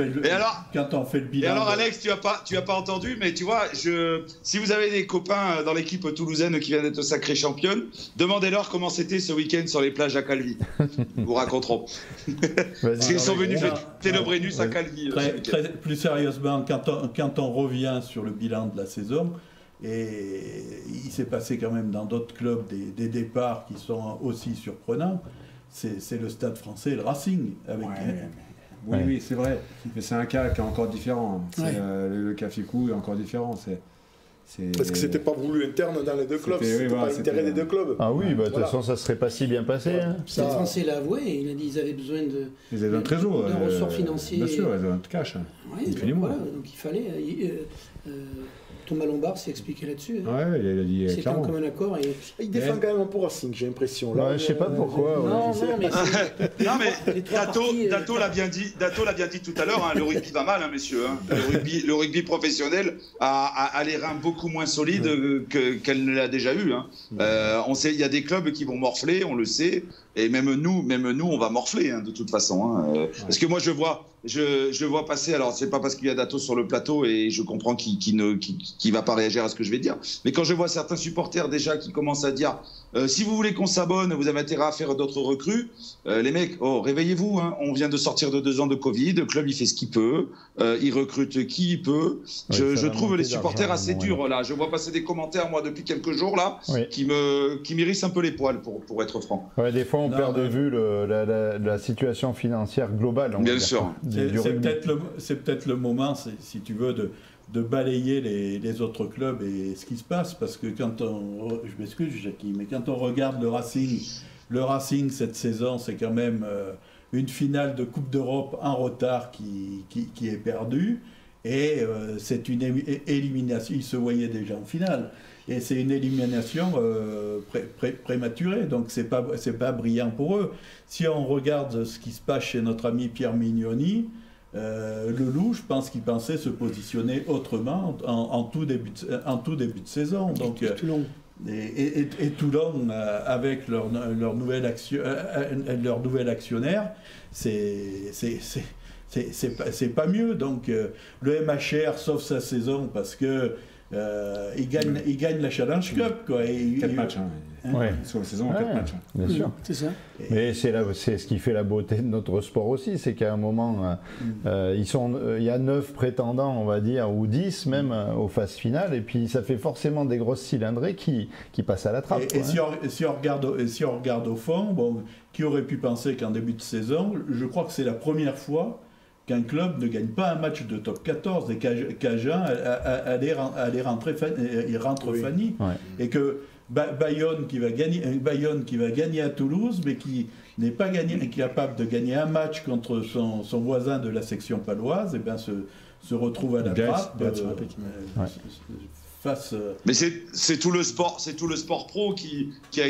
le bilan. Et alors Alex, tu as pas entendu, mais tu vois, si vous avez des copains dans l'équipe toulousaine qui vient d'être sacrée championne, demandez-leur comment c'était ce week-end sur les plages à Calvi. Ils vous raconteront. Ils sont venus fêter le Brennus à Calvi. Plus sérieusement, quand on revient sur le bilan de la saison, et il s'est passé quand même dans d'autres clubs des départs qui sont aussi surprenants, c'est le Stade Français et le Racing. Oui, c'est vrai. Mais c'est un cas qui est encore différent. Le cas Ficou est encore différent. Parce que c'était pas voulu interne dans les deux clubs, c'était pas l'intérêt des deux clubs. Ah oui, de toute façon, ça serait pas si bien passé. Hein. Le Français l'a avoué, il a dit qu'ils avaient besoin d'un trésor, d'un ressort financier. Bien sûr, ils ont un cash. Voilà, donc il fallait. Thomas Lombard s'est expliqué là-dessus. Hein. Ouais, il a dit c'est clairement. Comme un accord. Il défend quand même pour Racing, j'ai l'impression. Je sais pas pourquoi. Non, mais Dato l'a bien dit tout à l'heure. Hein, le rugby va mal, hein, messieurs. Hein. Le rugby professionnel a les reins beaucoup moins solides qu'elle ne l'a déjà eu. Hein. On sait, il y a des clubs qui vont morfler, on le sait. Et même nous, on va morfler de toute façon. Hein. Parce que moi, je vois passer. Alors, c'est pas parce qu'il y a Dato sur le plateau et je comprends qu'il qui va pas réagir à ce que je vais dire. Mais quand je vois certains supporters déjà qui commencent à dire si vous voulez qu'on s'abonne, vous avez intérêt à faire d'autres recrues. Les mecs, réveillez-vous. Hein. On vient de sortir de 2 ans de Covid. Le club, il fait ce qu'il peut. Il recrute qui il peut. Je trouve les supporters assez durs là. Je vois passer des commentaires moi depuis quelques jours là qui m'hérissent un peu les poils pour être franc. Ouais, des fois, on perd de vue la situation financière globale. Bien sûr. C'est peut-être le moment, si tu veux, de balayer les autres clubs et ce qui se passe, parce que je m'excuse Jackie, mais quand on regarde le Racing cette saison, c'est quand même une finale de Coupe d'Europe en retard qui est perdue, et c'est une élimination, ils se voyaient déjà en finale, et c'est une élimination prématurée, donc c'est pas brillant pour eux. Si on regarde ce qui se passe chez notre ami Pierre Mignoni, le Loup, je pense qu'il pensait se positionner autrement en tout début de saison. Donc, et Toulon, avec leur nouvel actionnaire, c'est pas mieux. Donc le MHR sauve sa saison parce que il gagne la Challenge Cup, quoi. 4 matchs, hein. Sur la saison, 4 matchs. Bien sûr. C'est ça. Mais c'est ce qui fait la beauté de notre sport aussi, c'est qu'à un moment, il y a 9 prétendants, on va dire, ou 10 même aux phases finales, et puis ça fait forcément des grosses cylindrées qui passent à la trappe. Et si on regarde au fond, qui aurait pu penser qu'en début de saison, je crois que c'est la première fois qu'un club ne gagne pas un match de top 14 et qu'Agen rentre Fanny, et que Bayonne qui va gagner à Toulouse, mais qui n'est pas capable de gagner un match contre son voisin de la section paloise, et se retrouve à la trappe. Mais c'est tout le sport pro qui a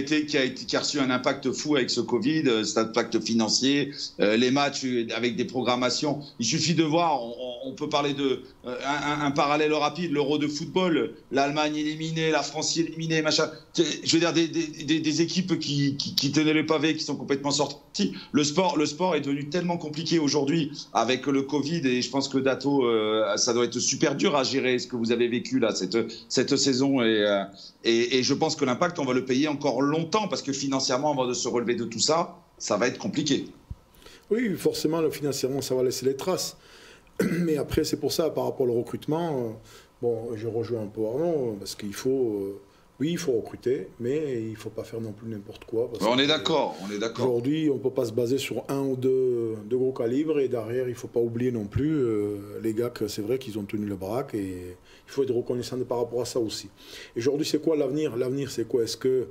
reçu un impact fou avec ce Covid, cet impact financier, les matchs avec des programmations. Il suffit de voir, on peut parler de un parallèle rapide, l'Euro de football, l'Allemagne éliminée, la France éliminée, machin. Je veux dire des équipes qui tenaient le pavé, qui sont complètement sorties. Le sport est devenu tellement compliqué aujourd'hui avec le Covid, et je pense que Dato, ça doit être super dur à gérer ce que vous avez vécu là, cette saison, et je pense que l'impact, on va le payer encore longtemps, parce que financièrement, avant de se relever de tout ça, ça va être compliqué. Oui, forcément, financièrement, ça va laisser les traces. Mais après, c'est pour ça, par rapport au recrutement, je rejoins un peu Arnaud, parce qu'il faut... oui, il faut recruter, mais il ne faut pas faire non plus n'importe quoi. On est d'accord. Aujourd'hui, on ne peut pas se baser sur un ou deux gros calibres, et derrière, il ne faut pas oublier non plus les gars que c'est vrai qu'ils ont tenu le baraque, et il faut être reconnaissant par rapport à ça aussi. Et aujourd'hui, c'est quoi l'avenir? L'avenir, c'est quoi? Est-ce qu'on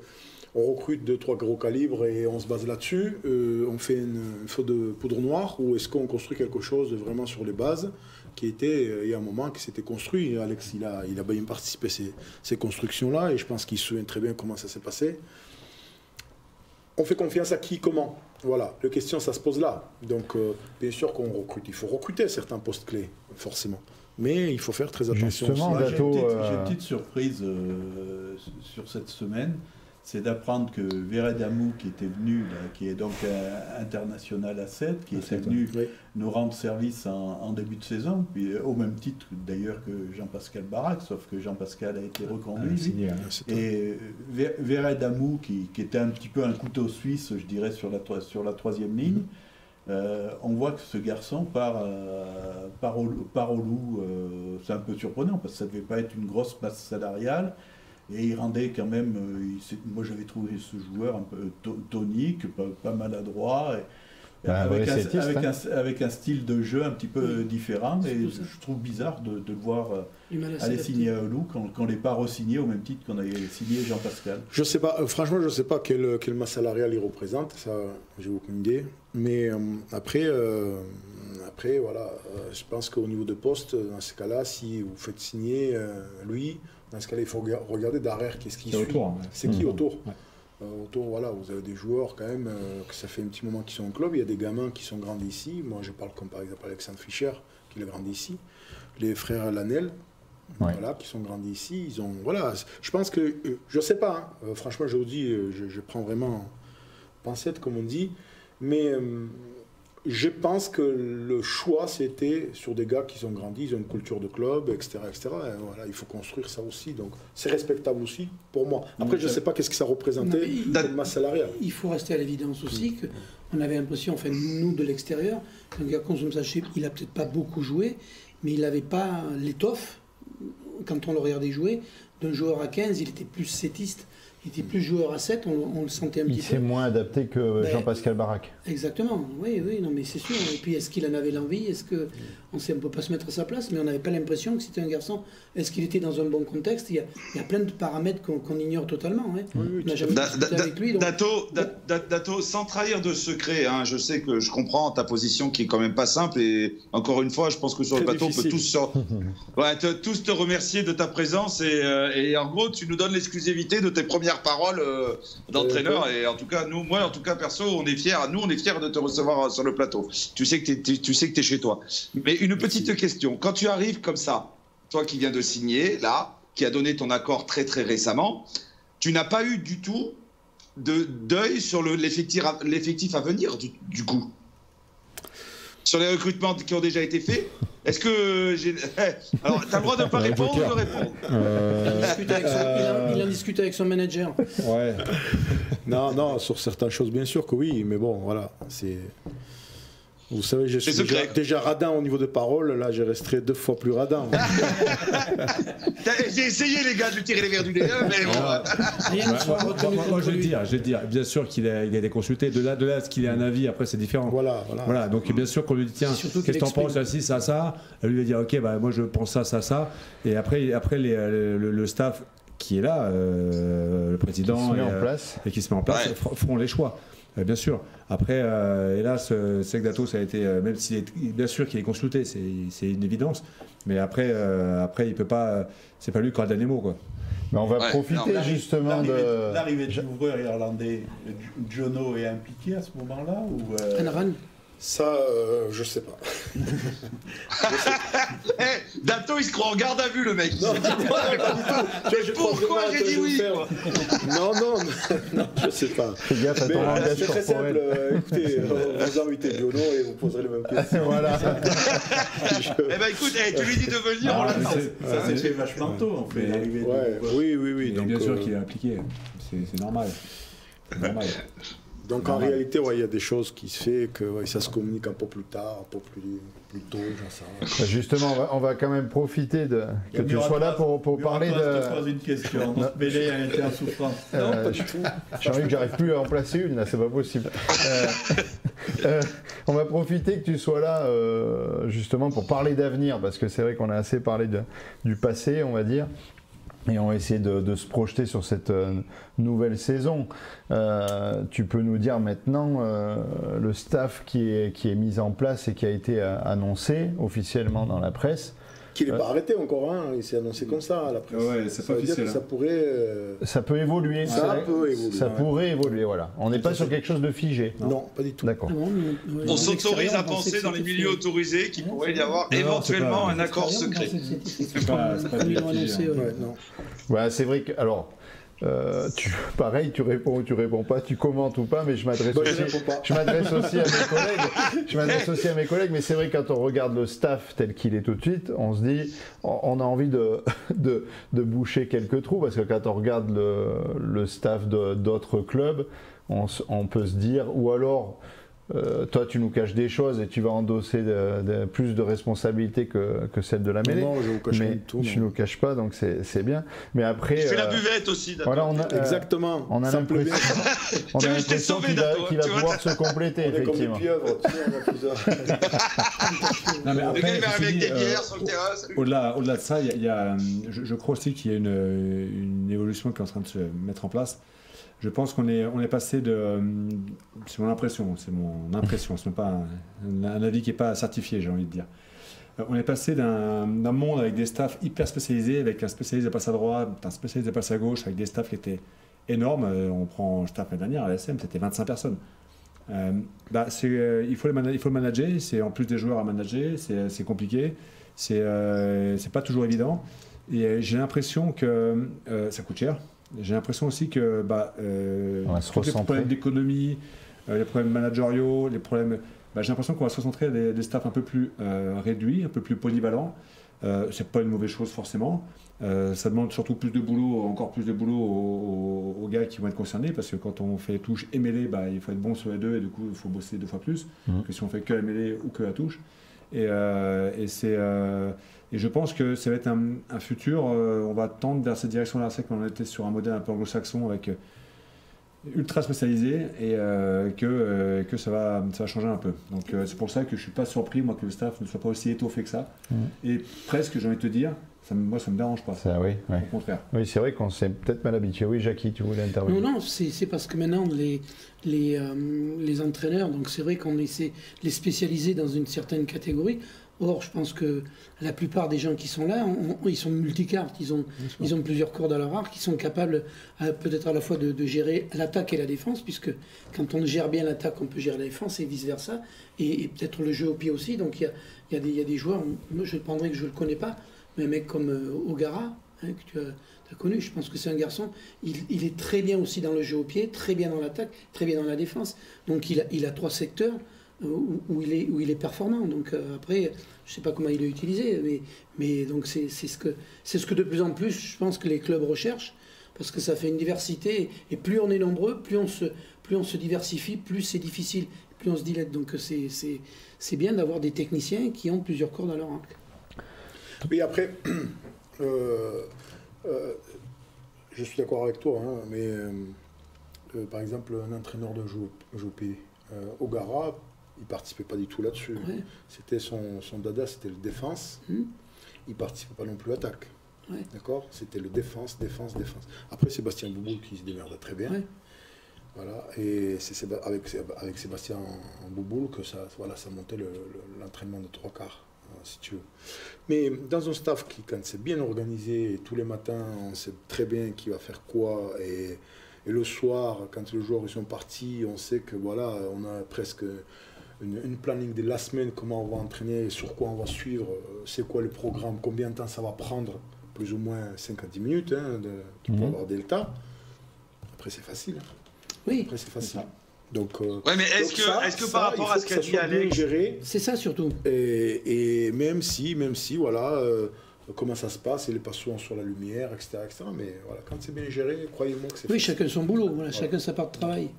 recrute 2-3 gros calibres et on se base là-dessus, on fait une feu de poudre noire, ou est-ce qu'on construit quelque chose vraiment sur les bases qui était, il y a un moment, qui s'était construit. Alex, il a bien participé à ces constructions-là, et je pense qu'il se souvient très bien comment ça s'est passé. On fait confiance à qui, comment? Voilà, la question, ça se pose là. Donc, bien sûr qu'on recrute. Il faut recruter certains postes clés, forcément. Mais il faut faire très attention. Justement, j'ai une petite surprise sur cette semaine. C'est d'apprendre que Vered Amou, qui était venu, là, qui est donc international à 7, qui était venu nous rendre service en début de saison, puis au même titre d'ailleurs que Jean-Pascal Barak, sauf que Jean-Pascal a été reconduit. Et Vered Amou, qui était un petit peu un couteau suisse, je dirais, sur la troisième ligne, on voit que ce garçon part au loup. C'est un peu surprenant, parce que ça ne devait pas être une grosse masse salariale. Et il rendait quand même, moi j'avais trouvé ce joueur un peu tonique, pas maladroit, avec un style de jeu un petit peu différent. Et je trouve bizarre de le voir aller signer à Loup quand on ne l'ait pas re-signé au même titre qu'on avait signé Jean-Pascal. Je sais pas, franchement, je ne sais pas quelle masse salariale il représente, ça j'ai aucune idée. Mais après, voilà, je pense qu'au niveau de poste, dans ce cas-là, si vous faites signer lui, dans ce cas-là, il faut regarder derrière qu'est-ce qui suit. Autour, c'est qui autour. Autour, voilà, vous avez des joueurs quand même, que ça fait un petit moment qu'ils sont en club. Il y a des gamins qui sont grandis ici. Moi, je parle comme par exemple Alexandre Fischer, qui est grandi ici. Les frères Lanel, voilà, qui sont grandis ici. Ils ont, voilà, je pense que, je ne sais pas, hein, franchement, je vous dis, je prends vraiment pincette, comme on dit, mais Je pense que le choix, c'était sur des gars qui sont grandis, ils ont une culture de club, etc. etc. Et voilà, il faut construire ça aussi. Donc, c'est respectable aussi, pour moi. Après, je ne sais pas qu'est-ce que ça représentait comme masse salariale. Il faut rester à l'évidence aussi qu'on avait l'impression, enfin, nous, de l'extérieur, qu'un gars comme ça, il n'a peut-être pas beaucoup joué, mais il n'avait pas l'étoffe, quand on le regardait jouer, d'un joueur à 15, il était plus sétiste. Il était plus joueur à 7, on le sentait un petit peu. Il s'est moins adapté que Jean-Pascal Barak. Exactement, oui, non, mais c'est sûr. Et puis, est-ce qu'il en avait l'envie? Est-ce que on ne peut pas se mettre à sa place, mais on n'avait pas l'impression que c'était un garçon. Est-ce qu'il était dans un bon contexte? Il y a plein de paramètres qu'on ignore totalement. Hein. On n'a jamais discuté avec lui. Donc... Dato, sans trahir de secret, hein, je sais que je comprends ta position qui est quand même pas simple. Et encore une fois, je pense que sur le plateau, on peut tous te remercier de ta présence. Et en gros, tu nous donnes l'exclusivité de tes premières paroles d'entraîneur. Et en tout cas, moi, en tout cas, perso, on est fiers de te recevoir sur le plateau. Tu sais que tu es chez toi. Mais une petite question. Quand tu arrives comme ça, toi qui viens de signer, là, qui a donné ton accord très très récemment, tu n'as pas eu du tout d'œil sur l'effectif à venir, du coup, sur les recrutements qui ont déjà été faits. Est-ce que alors, tu as le droit de ne pas répondre ou de répondre? Il en discute avec son manager. Ouais. Non, sur certaines choses, bien sûr que oui, mais bon, voilà, c'est... Vous savez, je suis déjà radin au niveau de paroles, là je resterai 2 fois plus radin. J'ai essayé, les gars, de lui tirer les verres du nez, mais bon. Moi je vais dire, bien sûr qu'il a été consulté, de là à ce qu'il ait un avis, après c'est différent. Voilà, donc bien sûr qu'on lui dit, tiens, qu'est-ce que t'en penses, ça, elle lui a dit, ok, bah, moi je pense ça, et après le staff qui est là, le président et qui se met en place, feront les choix. Bien sûr. Après, hélas, Dato, ça a été, même s'il est bien sûr qu'il est consulté, c'est une évidence. Mais après, il peut pas. C'est pas lui qui aura le dernier mot, quoi. Mais on va profiter justement de l'arrivée de l'ouvreur irlandais. Jono est impliqué à ce moment-là ou Ça, je sais pas. Dato, il se croit en garde à vue, le mec. Non, pourquoi j'ai dit oui? Non, je sais pas. Fais gaffe à ton langage c'est très simple. Écoutez, vous invitez Jono et vous poserez les mêmes questions. Voilà. Eh ben écoute, tu lui dis de venir. Ça s'est fait vachement tôt, en fait, l'arrivée. Oui. Donc, bien sûr qu'il est impliqué. C'est normal. Donc en réalité, il y a des choses qui se font, que ça se communique un peu plus tard, un peu plus tôt, j'en sais rien. Justement, on va quand même profiter que tu sois là pour parler de... Je te pose une question. Bélé a été en souffrance. Non, pas du tout. J'ai envie que j'arrive plus à en placer une, là, c'est pas possible. On va profiter que tu sois là, justement, pour parler d'avenir, parce que c'est vrai qu'on a assez parlé du passé, on va dire. Et on va essayer de se projeter sur cette nouvelle saison. Tu peux nous dire maintenant le staff qui est mis en place et qui a été annoncé officiellement dans la presse. Qu'il n'est pas arrêté encore, hein. Il s'est annoncé comme ça à la presse. Ouais, c'est pas officiel. Ça pourrait. Ça peut évoluer. Ça pourrait évoluer, voilà. On n'est pas sur quelque chose de figé. Non, pas du tout. D'accord. On s'autorise à penser dans les milieux autorisés qu'il pourrait y avoir éventuellement un accord secret. C'est pas figé. Voilà, c'est vrai que. Alors. Pareil, tu réponds ou tu réponds pas, tu commentes ou pas, mais je m'adresse aussi à mes collègues. Mais c'est vrai que quand on regarde le staff tel qu'il est tout de suite, on se dit, on a envie de boucher quelques trous, parce que quand on regarde le staff d'autres clubs, on peut se dire, ou alors toi tu nous caches des choses et tu vas endosser plus de responsabilités que celle de la mêlée. Non, je vous cache mais tout. Tu nous caches pas, donc c'est bien. Mais après, tu fais la buvette aussi. Voilà, exactement. On a l'impression qu'il va pouvoir se compléter. On est comme des pieuvres. Non, mais après, le gars il va avec des bières sur le terrain. Au-delà de ça, je crois aussi qu'il y a une évolution qui est en train de se mettre en place. Je pense qu'on est passé de... C'est mon impression, ce n'est pas un avis qui n'est pas certifié, j'ai envie de dire. On est passé d'un monde avec des staffs hyper spécialisés, avec un spécialiste de passe à droite, un spécialiste de passe à gauche, avec des staffs qui étaient énormes. On prend le staff l'année dernière à l'ASM, c'était 25 personnes. Il faut le manager, c'est en plus des joueurs à manager, c'est compliqué, c'est pas toujours évident. Et j'ai l'impression que ça coûte cher. J'ai l'impression aussi que tous les problèmes d'économie, les problèmes managériaux, les problèmes j'ai l'impression qu'on va se concentrer des staffs un peu plus réduits, un peu plus polyvalents. C'est pas une mauvaise chose forcément. Ça demande surtout plus de boulot, encore plus de boulot aux gars qui vont être concernés, parce que quand on fait touche et mêlée, il faut être bon sur les deux et du coup il faut bosser 2 fois plus que si on fait que la mêlée ou que la touche. Et je pense que ça va être un futur, on va tendre vers cette direction-là. C'est qu'on était sur un modèle un peu anglo-saxon avec ultra spécialisé et que ça va changer un peu. Donc c'est pour ça que je suis pas surpris moi que le staff ne soit pas aussi étoffé que ça. Et presque, j'ai envie de te dire, moi ça me dérange pas. Ça, oui, Au contraire. Oui, c'est vrai qu'on s'est peut-être mal habitué. Oui, Jackie, tu voulais intervenir? Non, c'est parce que maintenant les entraîneurs, donc c'est vrai qu'on essaie de les spécialiser dans une certaine catégorie. Or, je pense que la plupart des gens qui sont là, ils sont multicartes, ils ont plusieurs cordes à leur arc, ils sont capables peut-être à la fois de gérer l'attaque et la défense, puisque quand on gère bien l'attaque, on peut gérer la défense et vice-versa, et peut-être le jeu au pied aussi. Donc il y a des joueurs, moi je prendrais que je ne le connais pas, mais un mec comme Ogara, que tu as connu, je pense que c'est un garçon, il est très bien aussi dans le jeu au pied, très bien dans l'attaque, très bien dans la défense. Donc il a 3 secteurs où il est performant. Donc après, je ne sais pas comment il est utilisé, mais donc c'est ce que de plus en plus, je pense que les clubs recherchent, parce que ça fait une diversité, et plus on est nombreux, plus on se diversifie, plus c'est difficile, plus on se dilate. Donc c'est bien d'avoir des techniciens qui ont plusieurs cordes à leur arc. Oui, après, je suis d'accord avec toi, hein, mais par exemple, un entraîneur de JOP, Ogara, il ne participait pas du tout là-dessus. Ouais. C'était son dada, c'était le défense. Il ne participait pas non plus à l'attaque. Ouais. D'accord? C'était le défense. Après, Sébastien Bouboul qui se démerdait très bien. Ouais. Voilà. Et c'est avec Sébastien Bouboul que ça montait l'entraînement de 3 quarts, si tu veux. Mais dans un staff qui, quand c'est bien organisé, et tous les matins, on sait très bien qui va faire quoi, et le soir, quand les joueurs ils sont partis, on sait que voilà, on a presque une planning de la semaine, comment on va entraîner, sur quoi on va suivre, c'est quoi le programme, combien de temps ça va prendre, plus ou moins 5 à 10 minutes, pour avoir delta. Après, c'est facile. Oui. Après, c'est facile. Donc, mais est-ce que par rapport à ce qu'a dit Alex, c'est ça surtout. Et même si voilà, comment ça se passe, et les passions sur la lumière, etc. Mais voilà, quand c'est bien géré, croyez-moi que c'est facile. Chacun son boulot, voilà. Chacun sa part de travail.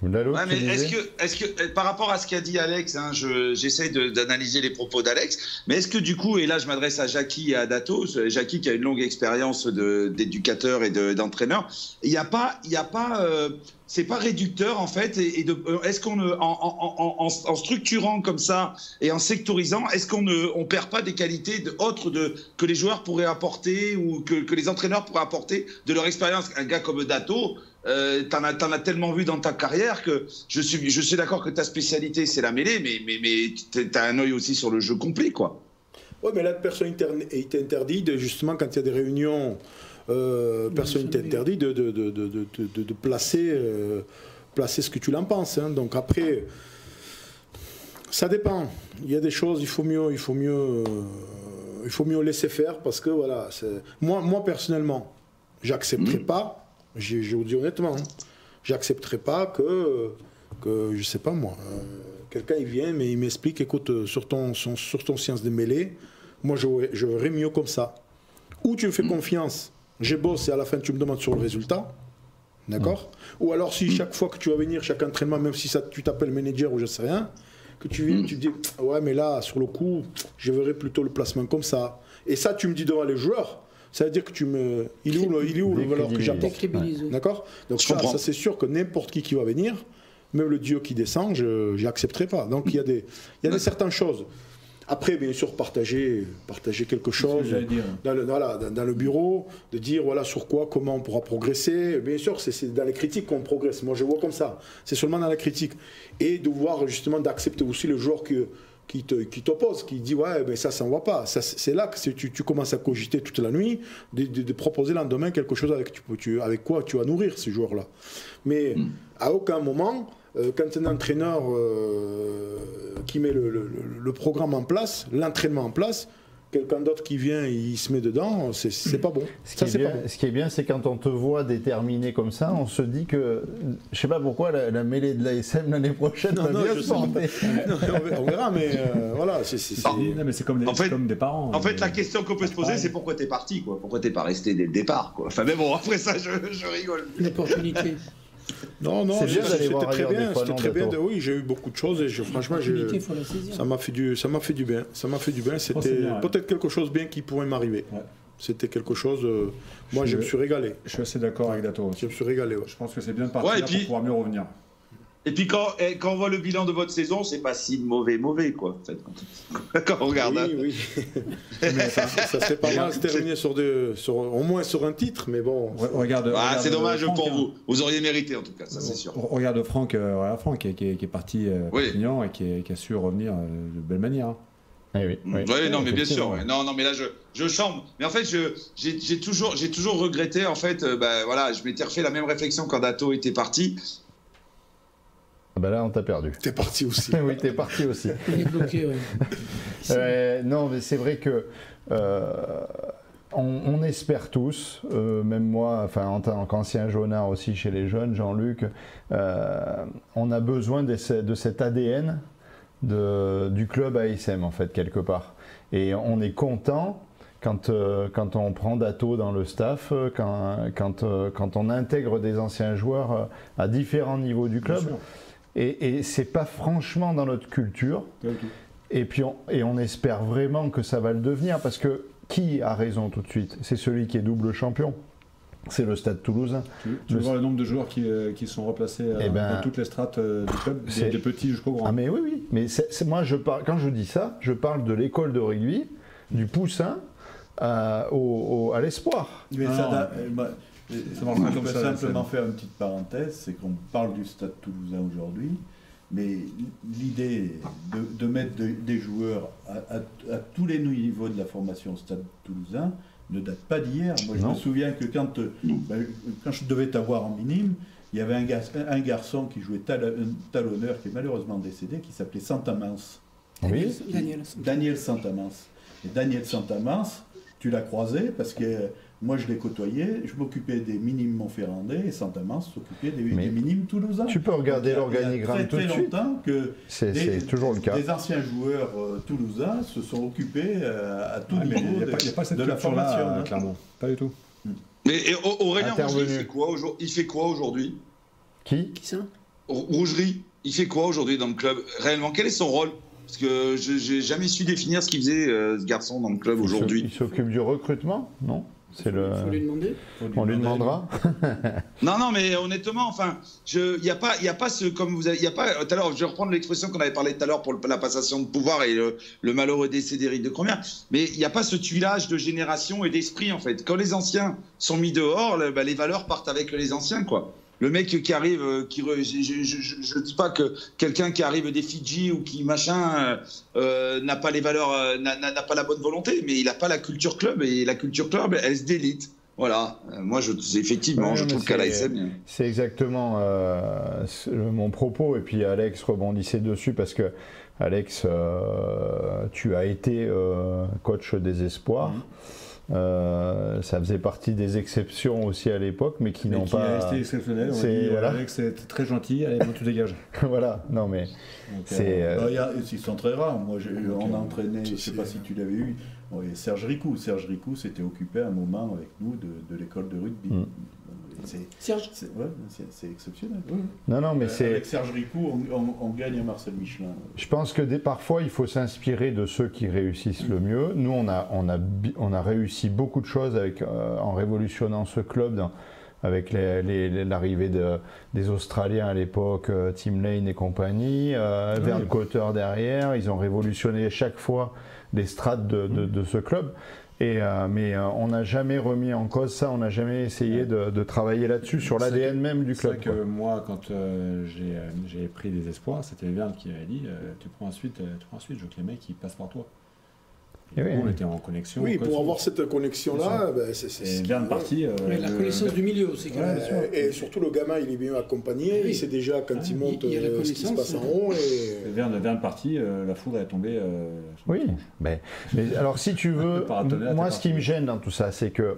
Mais est-ce que par rapport à ce qu'a dit Alex, j'essaie d'analyser les propos d'Alex, mais est-ce que du coup, et là je m'adresse à Jackie et à Datos, Jackie qui a une longue expérience d'éducateur et d'entraîneur, il n'y a pas c'est pas réducteur en fait, est-ce qu'on en structurant comme ça et en sectorisant, est-ce qu'on ne perd pas des qualités autres que les joueurs pourraient apporter ou que les entraîneurs pourraient apporter de leur expérience? Un gars comme Dato, t'en as tellement vu dans ta carrière que je suis d'accord que ta spécialité c'est la mêlée, mais t'as un œil aussi sur le jeu complet, quoi. Oui, mais là, personne est interdit, justement, quand il y a des réunions, personne n'est interdit de placer ce que tu en penses. Hein. Donc après, ça dépend. Il y a des choses, il faut mieux laisser faire, parce que voilà, moi personnellement, j'accepterai pas. Je vous dis honnêtement, j'accepterai pas que je sais pas moi, quelqu'un il vient mais il m'explique, écoute, sur ton science de mêlée, moi je verrais mieux comme ça. Ou tu me fais confiance, je bosse et à la fin tu me demandes sur le résultat, d'accord? Ou alors si chaque fois que tu vas venir, chaque entraînement, même si tu t'appelles manager ou je sais rien, que tu viens, tu te dis, ouais mais là sur le coup, je verrais plutôt le placement comme ça. Et ça tu me dis devant les joueurs. Ça veut dire que il est où le valeur que j'apporte, d'accord? Donc ça c'est sûr que n'importe qui va venir, même le dieu qui descend, je n'accepterai pas. Donc il y a des certaines choses. Après, bien sûr, partager quelque chose dans le bureau, de dire voilà sur quoi, comment on pourra progresser. Bien sûr, c'est dans les critiques qu'on progresse. Moi, je vois comme ça. C'est seulement dans la critique. Et de voir justement d'accepter aussi le joueur qui t'oppose, qui dit ouais, ben ça ne va pas. C'est là que tu commences à cogiter toute la nuit, de proposer le lendemain quelque chose avec quoi tu vas nourrir ces joueurs-là. Mais à aucun moment, quand un entraîneur qui met le programme en place, l'entraînement en place, quelqu'un d'autre qui vient et il se met dedans, c'est pas bon. Ce qui est bien, c'est quand on te voit déterminé comme ça, on se dit que, je sais pas pourquoi, la mêlée de l'ASM l'année prochaine va bien se porter. On verra, mais voilà. Non, mais c'est comme des parents. En fait, la question qu'on peut se poser, c'est pourquoi t'es parti, quoi. Pourquoi t'es pas resté dès le départ, quoi. Enfin, mais bon, après ça, je rigole. Une opportunité. Non, c'était très bien. C'était très bien. Oui, j'ai eu beaucoup de choses et franchement, ça m'a fait du bien. Ça m'a fait du bien. C'était peut-être quelque chose de bien qui pourrait m'arriver. Ouais. C'était quelque chose. Moi, je me suis régalé. Je suis assez d'accord avec Dato. Je me suis régalé. Ouais. Je pense que c'est bien de partir pour pouvoir mieux revenir. Et puis quand on voit le bilan de votre saison, c'est pas si mauvais quoi. En fait, quand on regarde. Oui. Mais ça serait pas mal de terminer au moins sur un titre, mais bon. Regarde. C'est dommage Franck, pour vous. Vous auriez mérité en tout cas, ça c'est sûr. Regarde Franck, qui est parti Perpignan et qui a su revenir de belle manière. Oui, non, mais bien sûr. Ouais. Non, mais là, je chambre. Mais en fait, j'ai toujours regretté. En fait, je m'étais refait la même réflexion quand Dato était parti. Là, on t'a perdu. T'es parti aussi. Oui, t'es parti aussi. Il est bloqué, oui. Non, mais c'est vrai que on espère tous, même moi, enfin en tant qu'ancien jaunard aussi chez les jeunes, Jean-Luc, on a besoin de cet ADN du club ASM en fait quelque part. Et on est content quand on prend Dato dans le staff, quand on intègre des anciens joueurs à différents niveaux du club. Et c'est pas franchement dans notre culture. Et puis on espère vraiment que ça va le devenir parce que qui a raison tout de suite? C'est celui qui est double champion. C'est le Stade Toulousain. Tu veux voir le nombre de joueurs qui sont replacés dans toutes les strates du club, des petits jusqu'aux grands. Ah mais oui. Mais moi quand je dis ça, je parle de l'école de rugby, du poussin à l'espoir. Mais on peut simplement faire une petite parenthèse, c'est qu'on parle du Stade Toulousain aujourd'hui, mais l'idée de mettre des joueurs à tous les niveaux de la formation Stade Toulousain ne date pas d'hier. Moi, je me souviens que quand je devais t'avoir en minime, il y avait un garçon qui jouait talonneur, qui est malheureusement décédé, qui s'appelait Santamance. Oui. Daniel Santamance. Et Daniel Santamance, tu l'as croisé parce que moi je l'ai côtoyé, je m'occupais des minimes montferrandais et Santamance s'occupait des minimes toulousains. Tu peux regarder l'organigramme tout de suite. Il y a très longtemps que c'est toujours le cas. Des anciens joueurs toulousains se sont occupés à tout niveau de la formation. Clairement, pas du tout. Et Aurélien Rougerie, il fait quoi aujourd'hui? Qui ça? Rougerie, il fait quoi aujourd'hui dans le club? Réellement, quel est son rôle? Parce que je n'ai jamais su définir ce qu'il faisait, ce garçon, dans le club aujourd'hui. Il s'occupe du recrutement, non? Il faut lui demander. On lui demandera. Non, mais honnêtement, enfin, il n'y a pas ce, comme vous avez, il y a pas. Tout à l'heure, je vais reprendre l'expression qu'on avait parlé tout à l'heure pour la passation de pouvoir et le malheureux décès d'Éric de Cromière. Mais il n'y a pas ce tuilage de génération et d'esprit en fait. Quand les anciens sont mis dehors, les valeurs partent avec les anciens, quoi. Le mec qui arrive, je dis pas que quelqu'un qui arrive des Fidji ou qui machin n'a pas les valeurs, n'a pas la bonne volonté, mais il n'a pas la culture club et la culture club, elle se délite. Voilà. Moi, effectivement, je trouve qu'à l'ASM. C'est exactement mon propos. Et puis Alex rebondissait dessus parce que Alex, tu as été coach des espoirs. Ça faisait partie des exceptions aussi à l'époque, mais qui n'ont pas. Qui est resté exceptionnel. Voilà. Alex, c'est très gentil. Allez, tu dégages. Voilà. Non mais. Ils sont très rares. Moi, on a entraîné. Je ne sais pas si tu l'avais eu. Serge Ricou. Serge Ricou s'était occupé un moment avec nous de l'école de rugby. Serge. C'est exceptionnel. Non, mais avec Serge Ricou, on gagne à Marcel Michelin. Je pense que parfois, il faut s'inspirer de ceux qui réussissent le mieux. Nous, on a réussi beaucoup de choses en révolutionnant ce club, avec l'arrivée des Australiens à l'époque, Tim Lane et compagnie, Vern Cotter derrière. Ils ont révolutionné chaque fois les strates de ce club. Mais on n'a jamais remis en cause ça, on n'a jamais essayé de travailler là-dessus, sur l'ADN même du club. C'est vrai que moi, quand j'ai pris des espoirs, c'était Verne qui avait dit tu prends ensuite, je veux que les mecs ils passent par toi. Et oui. On était en connexion. Oui, pour avoir cette connexion-là, c'est bien de partie. La connaissance du milieu aussi, quand même. Et surtout, le gamin, il est bien accompagné. Il sait déjà quand il monte ce qui se passe en haut. Vers de partie, la foudre est tombée. Oui, mais alors si tu veux, moi ce qui me gêne dans tout ça, c'est que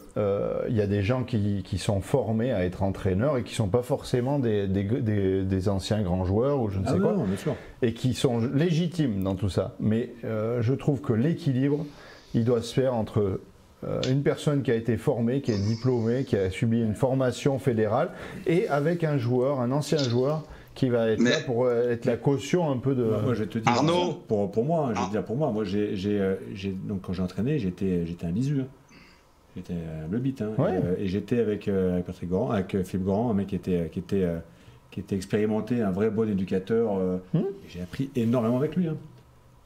y a des gens qui sont formés à être entraîneurs et qui ne sont pas forcément des anciens grands joueurs ou je ne sais quoi, bien sûr. Et qui sont légitimes dans tout ça. Mais je trouve que l'équilibre, il doit se faire entre une personne qui a été formée, qui est diplômée, qui a subi une formation fédérale, et avec un joueur, un ancien joueur, qui va être là pour être la caution un peu de... Moi, je vais te dire, Arnaud, pour moi, je vais te dire pour moi, donc quand j'ai entraîné, j'étais un lisu. J'étais un bleu-bit. Et j'étais avec Patrick Grand, avec Philippe Grand, un mec qui était expérimenté, un vrai bon éducateur. Et j'ai appris énormément avec lui.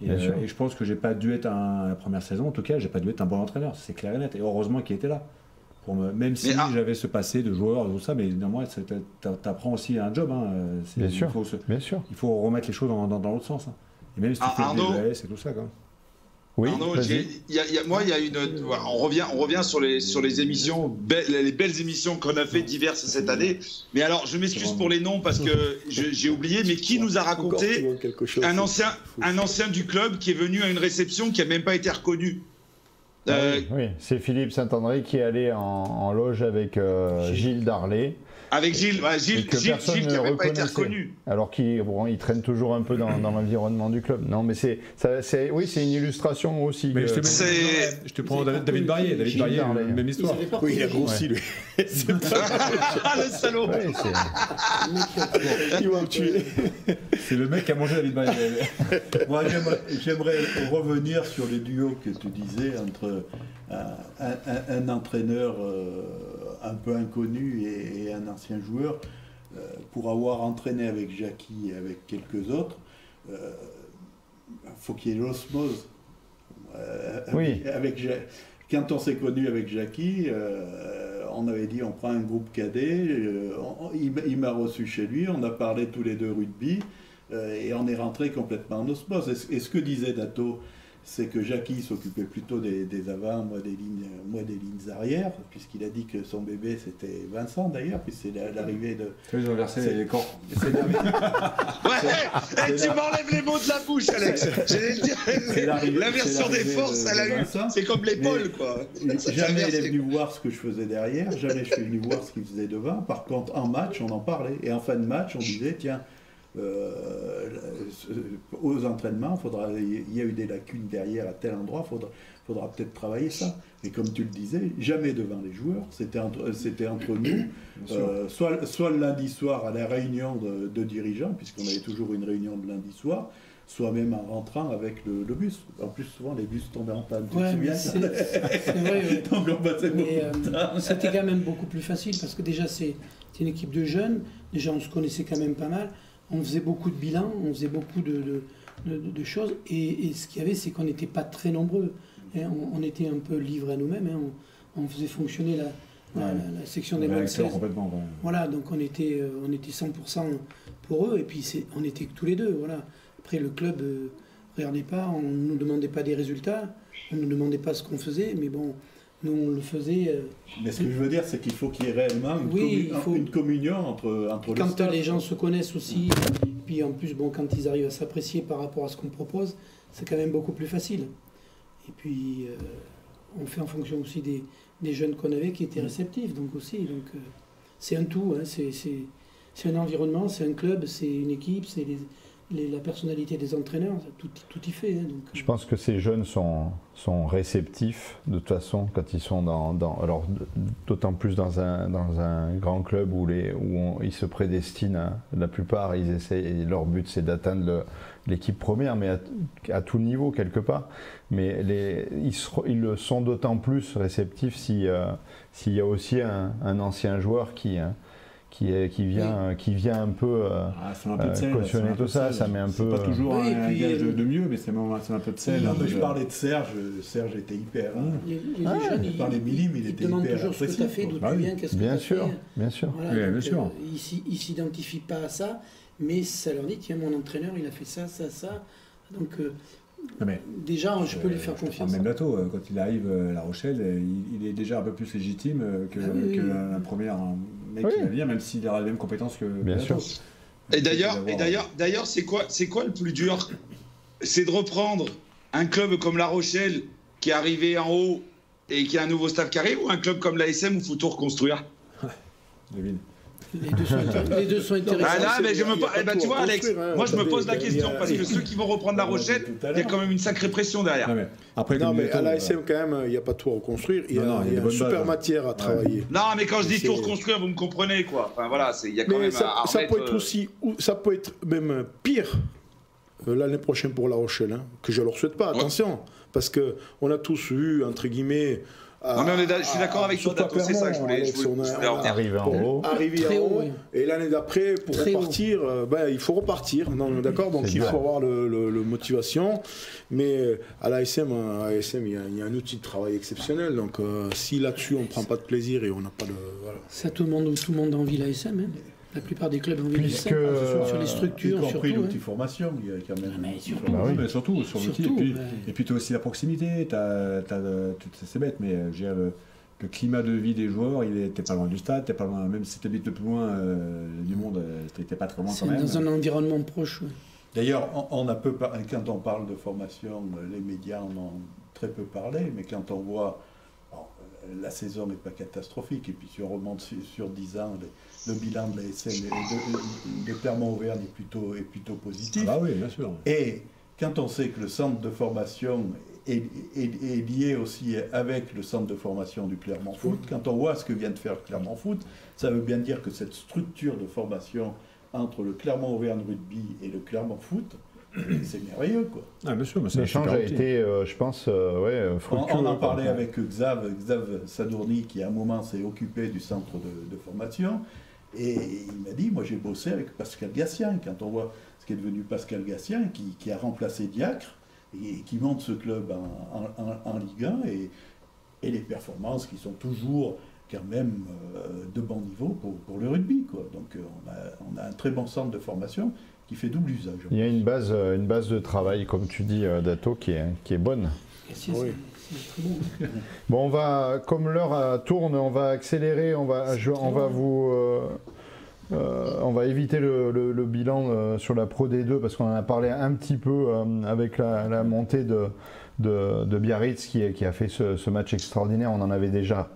Et je pense que j'ai pas dû être la première saison, en tout cas, j'ai pas dû être un bon entraîneur, c'est clair et net. Et heureusement qu'il était là. Même si j'avais ce passé de joueur, tout ça, mais néanmoins, t'apprends aussi un job. Bien sûr. Il faut remettre les choses dans l'autre sens. Et même si tu fais des VS et tout ça, quand même. Oui, Arnaud, on revient sur les émissions, les belles émissions qu'on a fait diverses cette année. Mais alors, je m'excuse pour les noms parce que j'ai oublié, mais qui nous a raconté un ancien du club qui est venu à une réception qui n'a même pas été reconnue? Oui, c'est Philippe Saint-André qui est allé en loge avec Gilles Darlet. Avec Gilles qui n'avait pas été reconnu. Alors qu'il traîne toujours un peu dans l'environnement du club. Non, mais c'est une illustration aussi. Mais je te prends David Barrier. David Barrier, même histoire. Oui, il a grossi, lui. Ah, le salaud. Il va me tuer. C'est le mec qui a mangé David Barrier. Moi, j'aimerais revenir sur les duos que tu disais entre un entraîneur un peu inconnu et un ancien joueur. Pour avoir entraîné avec Jackie et avec quelques autres, faut qu'il y ait l'osmose. Quand on s'est connu avec Jackie, on avait dit on prend un groupe cadet, il m'a reçu chez lui, on a parlé tous les deux rugby, et on est rentré complètement en osmose. Et ce que disait Dato, c'est que Jackie s'occupait plutôt des avants, moi des lignes arrière, puisqu'il a dit que son bébé c'était Vincent d'ailleurs, puis c'est l'arrivée de... Ils ont versé les camps. Tu m'enlèves les mots de la bouche, Alex. J'allais dire, l'inversion des forces, elle a eu. C'est comme l'épaule, quoi. Jamais il est venu voir ce que je faisais derrière, jamais je suis venu voir ce qu'il faisait devant. Par contre, en match, on en parlait. Et en fin de match, on disait, tiens, aux entraînements, il y a eu des lacunes derrière à tel endroit, faudra peut-être travailler ça. Et comme tu le disais, jamais devant les joueurs, c'était entre nous, soit le lundi soir à la réunion de dirigeants, puisqu'on avait toujours une réunion de lundi soir, soit même en rentrant avec le bus. En plus, souvent, les bus tombaient en panne. C'est vrai. Donc, on passait beaucoup de temps. C'était quand même beaucoup plus facile, parce que déjà, c'est une équipe de jeunes. Déjà, on se connaissait quand même pas mal. On faisait beaucoup de bilans, on faisait beaucoup de choses. Et ce qu'il y avait, c'est qu'on n'était pas très nombreux. On était un peu livrés à nous-mêmes. On faisait fonctionner la section des moins de 16. Voilà, donc on était 100% pour eux. Et puis on était que tous les deux. Voilà. Après, le club ne regardait pas, on ne nous demandait pas des résultats, on ne nous demandait pas ce qu'on faisait. Mais bon, nous, on le faisait. Mais ce que je veux dire, c'est qu'il faut qu'il y ait réellement une communion entre les Quand staffs. les gens se connaissent aussi, puis en plus, quand ils arrivent à s'apprécier par rapport à ce qu'on propose, c'est quand même beaucoup plus facile. Et puis, on fait en fonction aussi des jeunes qu'on avait qui étaient réceptifs, donc aussi. Donc, c'est un tout, hein, c'est un environnement, c'est un club, c'est une équipe, c'est la personnalité des entraîneurs, tout y fait. Hein, donc. Je pense que ces jeunes sont réceptifs de toute façon quand ils sont alors d'autant plus dans un grand club où ils se prédestinent. La plupart, ils essayent. Leur but, c'est d'atteindre l'équipe première, mais à tout niveau quelque part. Mais ils le sont d'autant plus réceptifs s'il y a aussi un ancien joueur qui vient un peu cautionner tout ça, ça met un peu... C'est pas toujours un gage de mieux, mais c'est un peu de sel. Non, mais je parlais de Serge était hyper... Les jeunes, ils te demandent toujours ce que tu as fait, d'où tu viens, qu'est-ce que tu as fait. Bien sûr. Voilà, bien sûr. Ils ne s'identifient pas à ça, mais ça leur dit, tiens, mon entraîneur, il a fait ça, ça, ça. Donc, déjà, je peux lui faire confiance. Même Lato, quand il arrive à La Rochelle, il est déjà un peu plus légitime que la première mec qui va venir, même s'il aura les mêmes compétences que Bien sûr. Et d'ailleurs, c'est quoi le plus dur? C'est de reprendre un club comme La Rochelle qui est arrivé en haut et qui a un nouveau staff qui arrive, ou un club comme l'ASM où il faut tout reconstruire? Devine. Les deux sont intéressants. Ah non, mais tu vois, Alex, moi je me pose la question parce que ceux qui vont reprendre La Rochelle, il y a quand même une sacrée pression derrière. Non, mais à l'ASM, quand même, il n'y a pas tout à reconstruire. Il y a une super matière à travailler. Non, mais quand je dis tout reconstruire, vous me comprenez, quoi. Enfin, voilà, il y a quand même ça peut être aussi, ça peut être même pire l'année prochaine pour La Rochelle, que je ne leur souhaite pas, attention. Parce qu'on a tous eu, entre guillemets. Non, mais je suis d'accord avec toi, Dato, c'est ça que je voulais arriver en haut. Arriver en haut. Et l'année d'après, pour repartir, il faut repartir. Non, d'accord, donc il faut avoir le motivation. Mais à l'ASM, il y a un outil de travail exceptionnel. Donc si là-dessus, on ne prend pas de plaisir et on n'a pas de. Voilà. Ça, tout le monde a envie l'ASM. La plupart des clubs ont envie l'ASM. Sur les structures, y compris surtout. l'outil formation, il y a quand même. Mais surtout sur l'outil. Et puis tu as aussi la proximité. C'est bête, mais le climat de vie des joueurs, t'es pas loin du stade, t'es pas loin, même si tu habites le plus loin du monde, t'es pas très loin quand même. C'est dans un environnement proche. Ouais. D'ailleurs, quand on parle de formation, les médias en ont très peu parlé, mais quand on voit, la saison n'est pas catastrophique, et puis si on remonte sur 10 ans, le bilan de l'ASM de Clermont-Auvergne est plutôt positif. Ah oui, bien sûr. Et quand on sait que le centre de formation est lié aussi avec le centre de formation du Clermont Foot, quand on voit ce que vient de faire Clermont Foot, ça veut bien dire que cette structure de formation entre le Clermont-Auvergne Rugby et le Clermont Foot, c'est merveilleux, quoi. Ah, bien sûr, mais l'échange a été, je pense, fructueux. On en parlait avec Xav Sadourny, qui à un moment s'est occupé du centre de formation, et il m'a dit, moi j'ai bossé avec Pascal Gassien, quand on voit ce qu'est devenu Pascal Gassien, qui a remplacé Diacre, et qui monte ce club en Ligue 1, et les performances qui sont toujours quand même de bon niveau pour le rugby, quoi. Donc on a un très bon centre de formation qui fait double usage. Il y a une base de travail, comme tu dis, Dato, qui est bonne. Oui. Bon, comme l'heure tourne, on va accélérer, on va éviter le bilan sur la Pro D2 parce qu'on en a parlé un petit peu avec la montée de Biarritz qui a fait ce match extraordinaire. On en avait déjà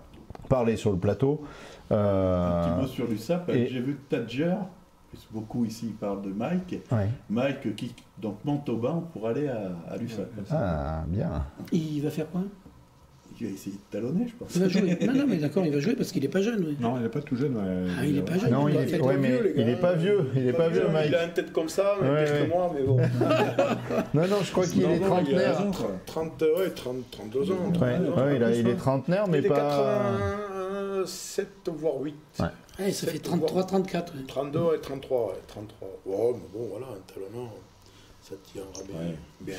parlé sur le plateau. Un petit mot sur l'USAP. J'ai vu Tadger, beaucoup ici parlent de Mike. Ouais. Mike qui donc monte au banc pour aller à l'USAP. Ah, bien. Il va faire quoi? Il va essayer de talonner, je pense. Il va jouer. Non, mais d'accord, il va jouer parce qu'il n'est pas jeune. Oui. Non, il n'est pas tout jeune. Ah, il n'est pas jeune. Non, il n'est pas vieux. Il n'est pas vieux, Mike. Il a une tête comme ça, quelques mois, mais bon. Non, je crois qu'il est trentenaire. 32 ans. Il est trentenaire, mais pas. 87 voire 8. Ouais, ça fait 33, 34. 32 et 33. Oh, mais bon, voilà, un talonnant. Ça tirera bien.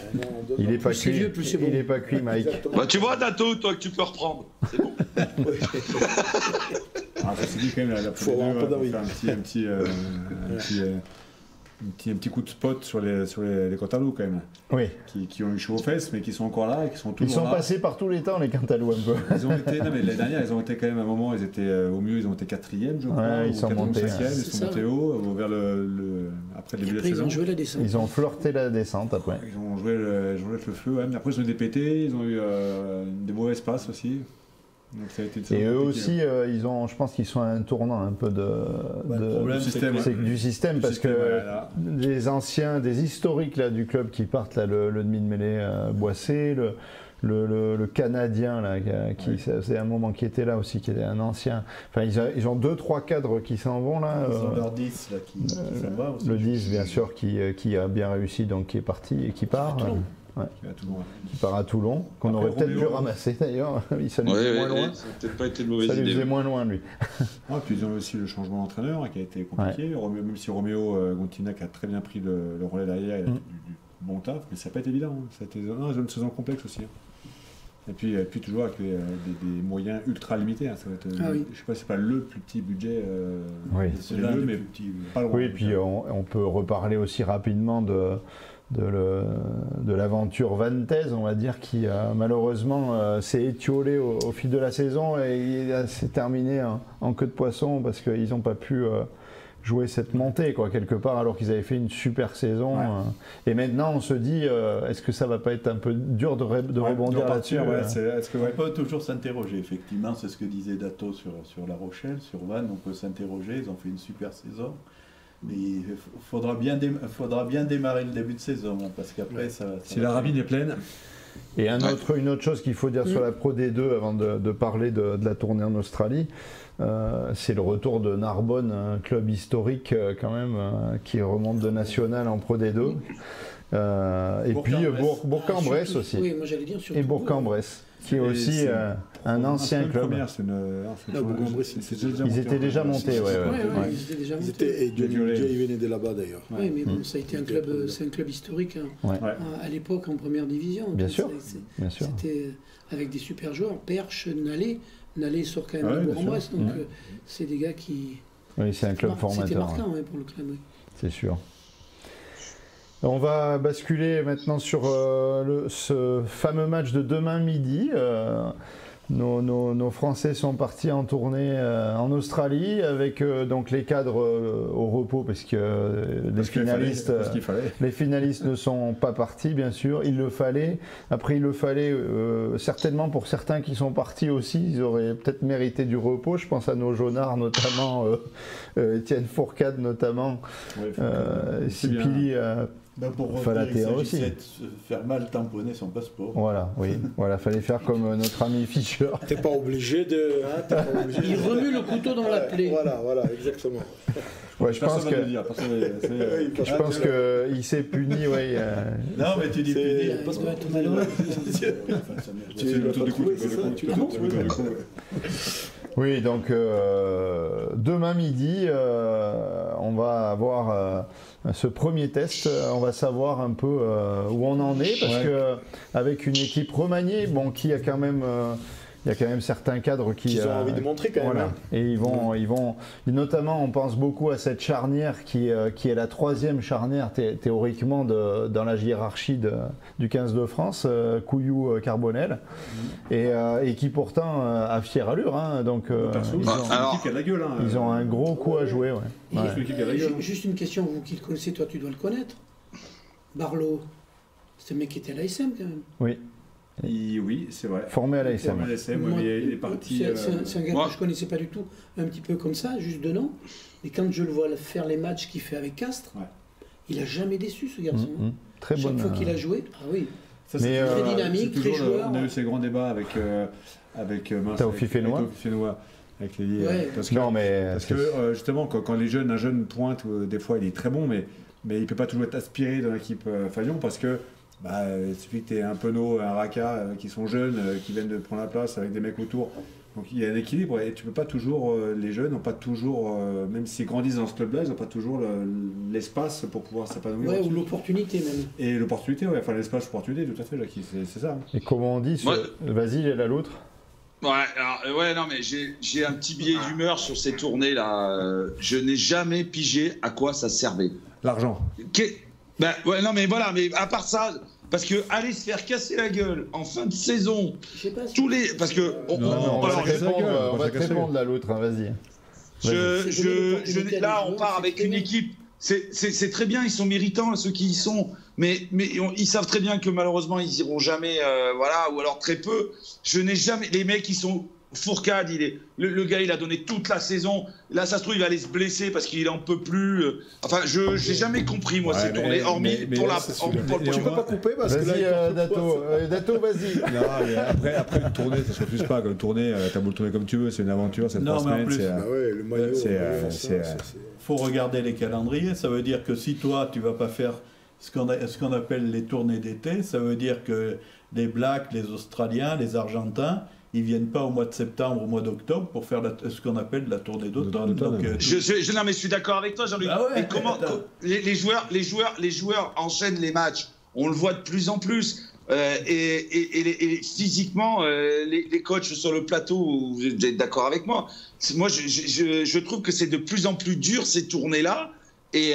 Il n'est pas cuit. Vieux, plus c'est bon. Il n'est pas cuit, Mike. Bah, tu vois, Dato, toi que tu peux reprendre. C'est bon. Ça dit quand même la Faut avoir un peu d'envie. Un petit coup de spot sur les Cantalous quand même. Oui. Qui ont eu chaud aux fesses, mais qui sont encore là et qui sont toujours là. Ils sont passés par tous les temps, les Cantalous, un peu. Mais l'année dernière, ils ont été quand même à un moment, ils étaient au mieux, ils ont été 4e, je crois. Ouais, ils sont montés. Ils sont montés haut, vers après le début de la saison. Ils ont joué la descente. Ils ont flirté la descente après. Ils ont joué le feu, ouais. Mais après, ils ont été pétés, ils ont eu des mauvaises passes aussi. Donc, ça a été et eux aussi, je pense qu'ils sont à un tournant un peu du système parce que les anciens, des historiques là, du club qui partent, là, le demi de mêlée Boissé, le Canadien, là, c'est un moment qui était là aussi, qui était un ancien. Enfin, ils ont 2-3 cadres qui s'en vont là. Ils ont leur 10 là, qui s'en va aussi. Le 10, bien sûr, qui a bien réussi, donc qui est parti et qui part. Qui part à Toulon, qu'on aurait peut-être pu ramasser d'ailleurs. Ça lui faisait moins loin. Ça n'a peut-être pas été une mauvaise idée. Ça lui faisait moins loin, lui. Puis ils ont aussi le changement d'entraîneur qui a été compliqué. Même si Roméo Gontinac a très bien pris le relais derrière, il a fait du bon taf, mais ça n'a pas été évident. Ça a été une saison complexe aussi. Et puis toujours avec des moyens ultra limités. Ça va être, je ne sais pas, c'est pas le plus petit budget. Oui, c'est le mais petit, pas loin. Oui, et puis on peut reparler aussi rapidement de l'aventure vantaise, on va dire, qui malheureusement s'est étiolée au fil de la saison et s'est terminé en queue de poisson parce qu'ils n'ont pas pu jouer cette montée quelque part, alors qu'ils avaient fait une super saison. Et maintenant on se dit, est-ce que ça va pas être un peu dur de rebondir là-dessus? On peut toujours s'interroger, effectivement, c'est ce que disait Dato sur La Rochelle, sur Vannes, on peut s'interroger, ils ont fait une super saison. Mais il faudra bien démarrer le début de saison, parce qu'après si la rabine est pleine. Et une autre chose qu'il faut dire sur la Pro D2 avant de parler de la tournée en Australie, c'est le retour de Narbonne, un club historique quand même, qui remonte de national en Pro D2. Et puis Bourg-en-Bresse aussi. Oui, moi j'allais dire surtout. Et Bourg-en-Bresse, qui est aussi un ancien club. Ils étaient déjà montés, ils étaient déjà montés. Et Dieu venait de là-bas d'ailleurs. Oui, mais bon, ça a été un club historique à l'époque en première division. Bien sûr. C'était avec des super joueurs, Perche, Nallet sort quand même de Bourg-en-Bresse, donc c'est des gars qui... Oui, c'est un club formateur. C'était marquant pour le club, oui. C'est sûr. On va basculer maintenant sur ce fameux match de demain midi. Nos Français sont partis en tournée en Australie avec donc les cadres au repos parce que les finalistes ne sont pas partis, bien sûr. Il le fallait. Après, il le fallait certainement pour certains qui sont partis aussi. Ils auraient peut-être mérité du repos. Je pense à nos jaunards, notamment Étienne Fourcade, notamment Sipili. Pour Falatea aussi. Se faire mal tamponner son passeport. Voilà, fallait faire comme notre ami Fischer. T'es pas obligé de. Il remue le couteau dans la plaie. Voilà, exactement. Ouais, je pense qu'il s'est puni, Non, mais tu dis puni. Parce que être malheureux. Oui, donc demain midi, on va avoir ce premier test. On va savoir un peu où on en est, parce que avec une équipe remaniée, qui a quand même. Il y a quand même certains cadres qui ont envie de montrer quand même. Et ils vont, notamment, on pense beaucoup à cette charnière qui est la troisième charnière théoriquement dans la hiérarchie du 15 de France, Couillou-Carbonel, et qui pourtant a fière allure. Donc ils ont un gros coup à jouer. Juste une question, vous qui le connaissez, toi tu dois le connaître. Barlow, c'est un mec qui était à l'ASM quand même. Oui. Oui, c'est vrai. Formé à l'ASM. Il est parti. C'est un gars que je ne connaissais pas du tout, un petit peu comme ça, juste de nom. Mais quand je le vois faire les matchs qu'il fait avec Castres, il n'a jamais déçu ce garçon. Très bon. Chaque fois qu'il a joué, c'est très dynamique, très joueur. On a eu ces grands débats avec Taofi Fénois. Avec les parce que justement, quand un jeune pointe, des fois il est très bon, mais il ne peut pas toujours être aspiré dans l'équipe Fagnon parce que. Il suffit que tu aies un Penaud, un Raka qui sont jeunes, qui viennent de prendre la place avec des mecs autour. Donc il y a un équilibre et tu peux pas toujours, les jeunes n'ont pas toujours, même s'ils grandissent dans ce club-là, ils n'ont pas toujours l'espace pour pouvoir s'épanouir. Ou l'opportunité même. Et l'opportunité, l'espace, l'opportunité, tout à fait, Jackie, c'est ça. Et comment on dit Vas-y, il est là l'autre. Non, mais j'ai un petit billet d'humeur sur ces tournées-là. Je n'ai jamais pigé à quoi ça servait. L'argent. Mais à part ça, parce que aller se faire casser la gueule en fin de saison, parce que on va te répondre là l'autre, vas-y. Là, on part avec une équipe. C'est très bien, ils sont méritants ceux qui y sont, mais ils savent très bien que malheureusement ils iront jamais, ou alors très peu. Je n'ai jamais les mecs qui sont. Fourcade, le gars, il a donné toute la saison. Là, ça se trouve, il va aller se blesser parce qu'il en peut plus. Enfin, je n'ai jamais compris, moi, ces tournées, hormis pour la. Tu peux pas couper parce que là, Dato, vas-y. Non, mais après une tournée, ça se refuse pas. Une tournée, t'as beau le tourner comme tu veux, c'est une aventure, c'est 3 semaines. Le maillot, faut regarder les calendriers. Ça veut dire que si toi, tu vas pas faire ce qu'on appelle les tournées d'été, ça veut dire que les Blacks, les Australiens, les Argentins, ils viennent pas au mois de septembre, au mois d'octobre pour faire ce qu'on appelle la tournée d'automne. Donc, non, mais je suis d'accord avec toi, Jean-Luc. Mais comment les joueurs enchaînent les matchs? On le voit de plus en plus. Et physiquement, les coachs sur le plateau, vous êtes d'accord avec moi? Moi, je trouve que c'est de plus en plus dur ces tournées-là. Et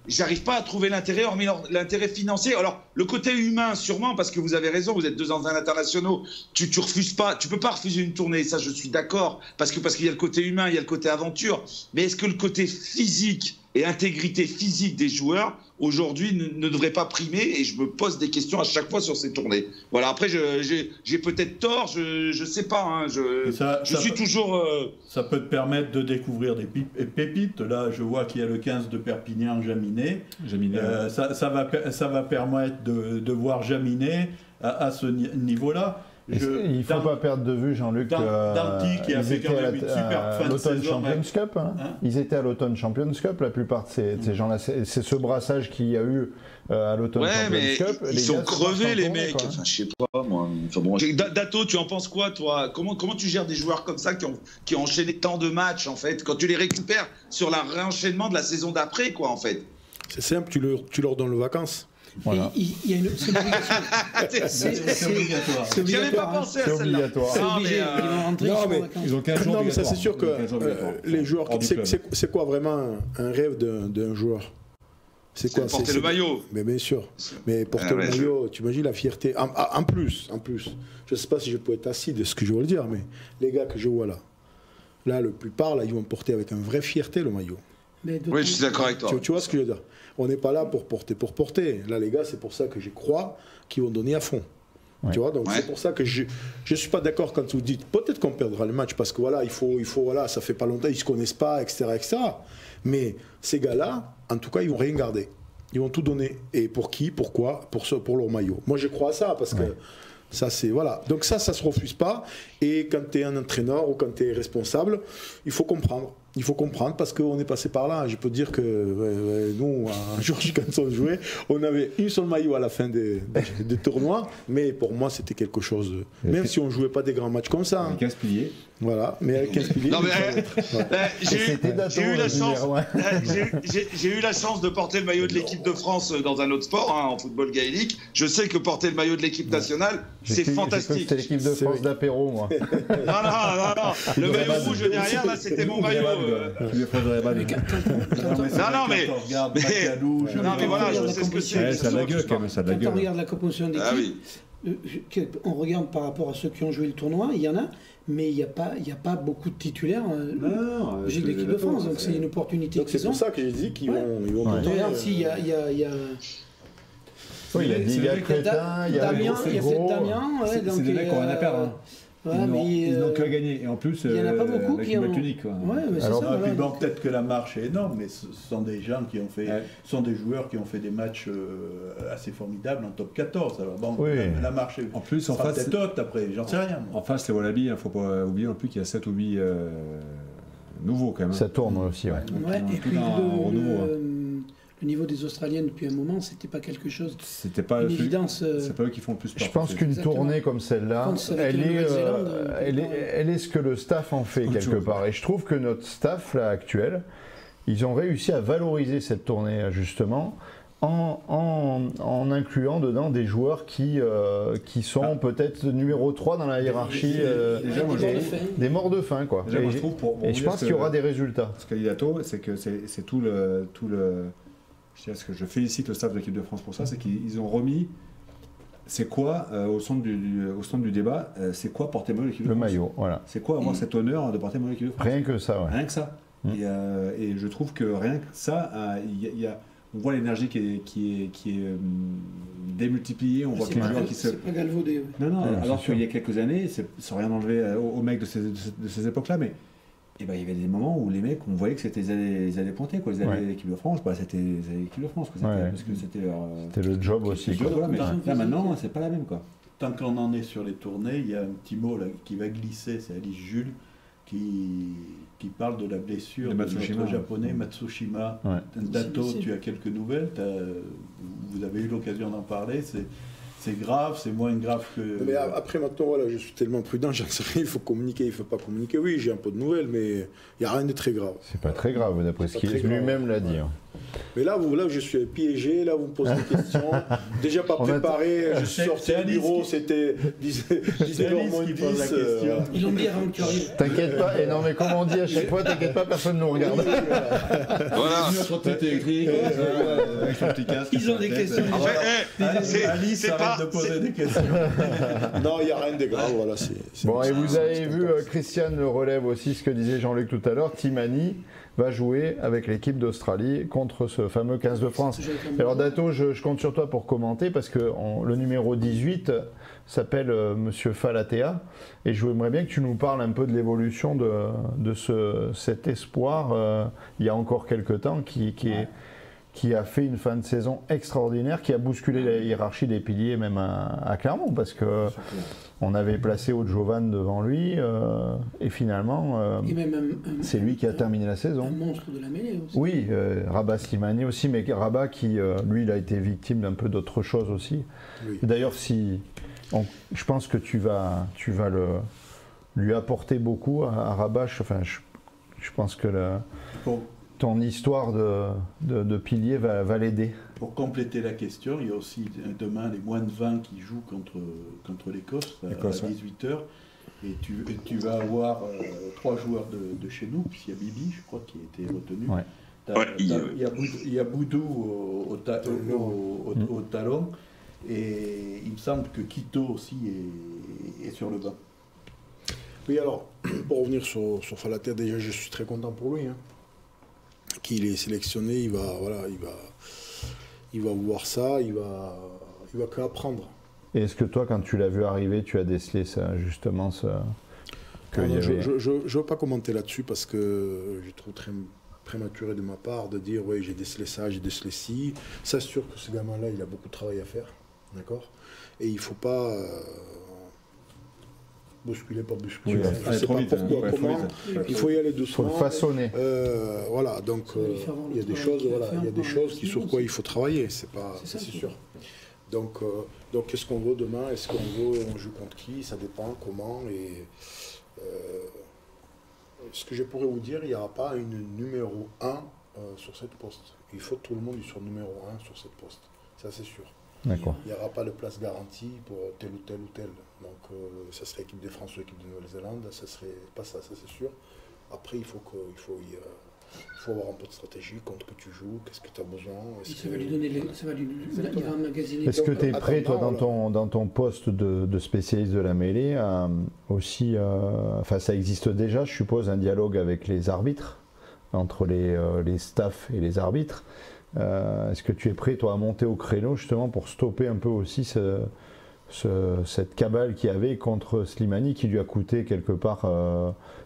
j'arrive pas à trouver l'intérêt, hormis l'intérêt financier. Alors, le côté humain, sûrement, parce que vous avez raison, vous êtes 2 anciens internationaux, tu refuses pas, tu peux pas refuser une tournée, ça je suis d'accord, parce qu'il y a le côté humain, il y a le côté aventure, mais est-ce que le côté physique et intégrité physique des joueurs, aujourd'hui, ne devrait pas primer? Et je me pose des questions à chaque fois sur ces tournées. Voilà, après, j'ai peut-être tort, je sais pas, hein, je suis toujours... Ça peut te permettre de découvrir des pépites. Là, je vois qu'il y a le 15 de Perpignan, Jaminet. Ça va permettre de voir Jaminet à ce niveau-là. Il ne faut pas perdre de vue, Jean-Luc, Danti qui a fait quand même une super fin de saison. Champions Cup, hein. Ils étaient à l'Automne Champions Cup, la plupart de ces gens-là. C'est ce brassage qu'il y a eu à l'Automne Champions Cup. Ils sont crevés, les mecs. Enfin, je sais pas, moi. Enfin, bon. Dato, tu en penses quoi, toi? Comment tu gères des joueurs comme ça qui ont enchaîné tant de matchs, en fait, quand tu les récupères sur le réenchaînement de la saison d'après, quoi, en fait? C'est simple, tu leur donnes les vacances. Voilà. Il y a c'est obligatoire. J'avais pas pensé à celle-là. C'est obligé. Ils vont rentrer. Ils ont 15 jours. Non, mais ça c'est sûr que les joueurs, c'est quoi vraiment un rêve d'un joueur? C'est quoi? Porter le maillot. Mais bien sûr. Mais porter le maillot, tu imagines la fierté. En plus, je ne sais pas si je peux être assis de ce que je veux le dire, mais les gars que je vois là, la plupart, là, ils vont porter avec une vraie fierté le maillot. Oui, je suis d'accord avec toi. Tu vois ce que je veux dire? On n'est pas là pour porter. Là, les gars, c'est pour ça que je crois qu'ils vont donner à fond. Ouais. Tu vois, donc c'est pour ça que je suis pas d'accord quand vous dites peut-être qu'on perdra le match parce que voilà, il faut voilà, ça fait pas longtemps, ils se connaissent pas, etc. Mais ces gars-là, en tout cas, ils vont rien garder. Ils vont tout donner. Et pour qui? Pourquoi? Pour leur maillot. Moi, je crois à ça parce que ça, c'est voilà. Donc ça se refuse pas. Et quand tu es un entraîneur ou quand tu es responsable, il faut comprendre. Il faut comprendre parce qu'on est passé par là. Je peux dire que nous, à Georges, quand on jouait, on avait une seule maillot à la fin des tournois. Mais pour moi, c'était quelque chose. Même si on ne jouait pas des grands matchs comme ça. Avec 15 piliers. Voilà, mais avec 15 piliers. Non, mais j'ai eu la chance de porter le maillot de l'équipe de France dans un autre sport, en football gaélique. Je sais que porter le maillot de l'équipe nationale, c'est fantastique. C'était l'équipe de France d'apéro, moi. Non. Le maillot rouge derrière, là, c'était mon maillot. Non, mais voilà, je sais ce que c'est. Ça a de la gueule, quand même. Quand on regarde la composition d'équipe, on regarde par rapport à ceux qui ont joué le tournoi, il y en a. Mais il n'y a pas beaucoup de titulaires j'ai l'équipe de France, donc c'est une opportunité. Donc c'est pour ça que j'ai dit qu'ils vont regarde s'il y a oui, il y a Crétin, il y a Damien, il y a peut-être Damien. C'est des mecs qui ont rien à perdre. Ils n'ont qu'à gagner. Et en plus, il n'y en a pas beaucoup qui ont. Unique, alors, puis bon, peut-être que la marche est énorme, mais ce sont des gens qui ont fait, sont des joueurs qui ont fait des matchs assez formidables en top 14. Alors bon, la marche est en plus, en face, peut-être haute après, j'en sais rien. En face, les Wallabies, il ne faut pas oublier non plus qu'il y a 7 ou 8 nouveaux quand même. Ça tourne aussi, et puis le niveau des Australiennes depuis un moment, c'était pas quelque chose. C'était pas une évidence. C'est pas eux qui font le plus peur. Je pense qu'une tournée comme celle-là, elle est ce que le staff en fait quelque part. Et je trouve que notre staff là actuel, ils ont réussi à valoriser cette tournée justement en incluant dedans des joueurs qui sont peut-être numéro 3 dans la hiérarchie des morts de faim quoi. Déjà, et je pense qu'il y aura des résultats. Ce candidato, c'est que c'est tout le ce que je félicite le staff de l'équipe de France pour ça, c'est qu'ils ont remis c'est quoi au centre du débat, c'est quoi porter maillot de l'équipe de France. Le maillot, voilà. C'est quoi avoir cet honneur de porter maillot de l'équipe de France. Rien que ça, Rien que ça. Et je trouve que rien que ça, on voit l'énergie qui est démultipliée, on voit que les joueurs qui se... C'est pas galvaudé. Non, alors qu'il y a quelques années, sans rien enlever aux mecs de ces époques-là, mais il y avait des moments où les mecs, on voyait que c'était les années pointées, quoi. Les années l'équipe de France, c'était l'équipe de France, quoi. Parce que c'était le job aussi. Mais là, maintenant, c'est pas la même, quoi. Tant qu'on en est sur les tournées, il y a un petit mot là, qui va glisser, c'est Alice Jules, qui parle de la blessure de notre japonais Matsushima. Dato, tu as quelques nouvelles, vous avez eu l'occasion d'en parler, c'est grave, c'est moins grave que... Mais après, maintenant, voilà, je suis tellement prudent, j'en sais rien, il faut communiquer, il ne faut pas communiquer. Oui, j'ai un peu de nouvelles, mais il n'y a rien de très grave. C'est pas très grave, d'après ce qu'il lui-même l'a dit. Mais là, je suis piégé, là, vous me posez des questions. Déjà pas préparé, je suis sorti du bureau, c'était 19h moins 10. Ils l'ont dit avant que tu arrives. T'inquiète pas, et non mais comme on dit à chaque fois, t'inquiète pas, personne ne nous regarde. Voilà. Ils ont des questions. Alice, arrête de poser des questions. Non, il n'y a rien de grave, voilà. Bon, et vous avez vu, Christian le relève aussi ce que disait Jean-Luc tout à l'heure, Timani va jouer avec l'équipe d'Australie contre ce fameux 15 de France. Alors Dato, je compte sur toi pour commenter parce que le numéro 18 s'appelle Monsieur Falatea et je voudrais bien que tu nous parles un peu de l'évolution de cet espoir il y a encore quelques temps qui a fait une fin de saison extraordinaire, qui a bousculé la hiérarchie des piliers même à Clermont parce que on avait placé Odjovan devant lui et finalement c'est lui qui a terminé la saison. Un monstre de la mêlée aussi. Oui, Rabat Slimani aussi, mais Rabat qui lui il a été victime d'un peu d'autre chose aussi. Oui. D'ailleurs je pense que tu vas lui apporter beaucoup à Rabat. Je pense que ton histoire de pilier va l'aider. Pour compléter la question, il y a aussi demain les moins de 20 qui jouent contre l'Écosse à 18h. Et tu vas avoir 3 joueurs de chez nous, puisqu'il y a Bibi, je crois, qui a été retenu. Ouais. Il y a Boudou au talon. Et il me semble que Quito aussi est sur le banc. Oui, alors, pour revenir sur Falatea, déjà, je suis très content pour lui. Qu'il est sélectionné, il va voir ça, il va qu'apprendre. Et est-ce que toi, quand tu l'as vu arriver, tu as décelé ça, justement je ne veux pas commenter là-dessus parce que je trouve très prématuré de ma part de dire oui, j'ai décelé ça, j'ai décelé ci. C'est sûr que ce gamin-là, il a beaucoup de travail à faire, d'accord. Et il ne faut pas bousculer, pas bousculer. Oui, je ne sais pas pourquoi, comment. Il faut y aller doucement. Il faut le façonner. Voilà, donc il y a des choses, sur quoi il faut travailler, ça c'est sûr. Donc qu'est-ce qu'on veut demain? Est-ce qu'on joue contre qui? Ça dépend comment. Et ce que je pourrais vous dire, il n'y aura pas une numéro 1 sur cette poste. Il faut que tout le monde soit numéro 1 sur cette poste. Ça c'est sûr. D'accord. Il n'y aura pas de place garantie pour tel ou tel ou tel. Donc ça serait équipe de France ou équipe de Nouvelle-Zélande, ça serait pas ça c'est sûr. Après il faut avoir un peu de stratégie, contre que tu joues, qu'est-ce que tu as besoin. Il va emmagasiner. Est-ce que tu es prêt, toi, dans ton poste de spécialiste de la mêlée, aussi, ça existe déjà, je suppose, un dialogue avec les arbitres, entre les staffs et les arbitres. Est-ce que tu es prêt, toi, à monter au créneau, justement, pour stopper un peu aussi cette cabale qu'il y avait contre Slimani, qui lui a coûté quelque part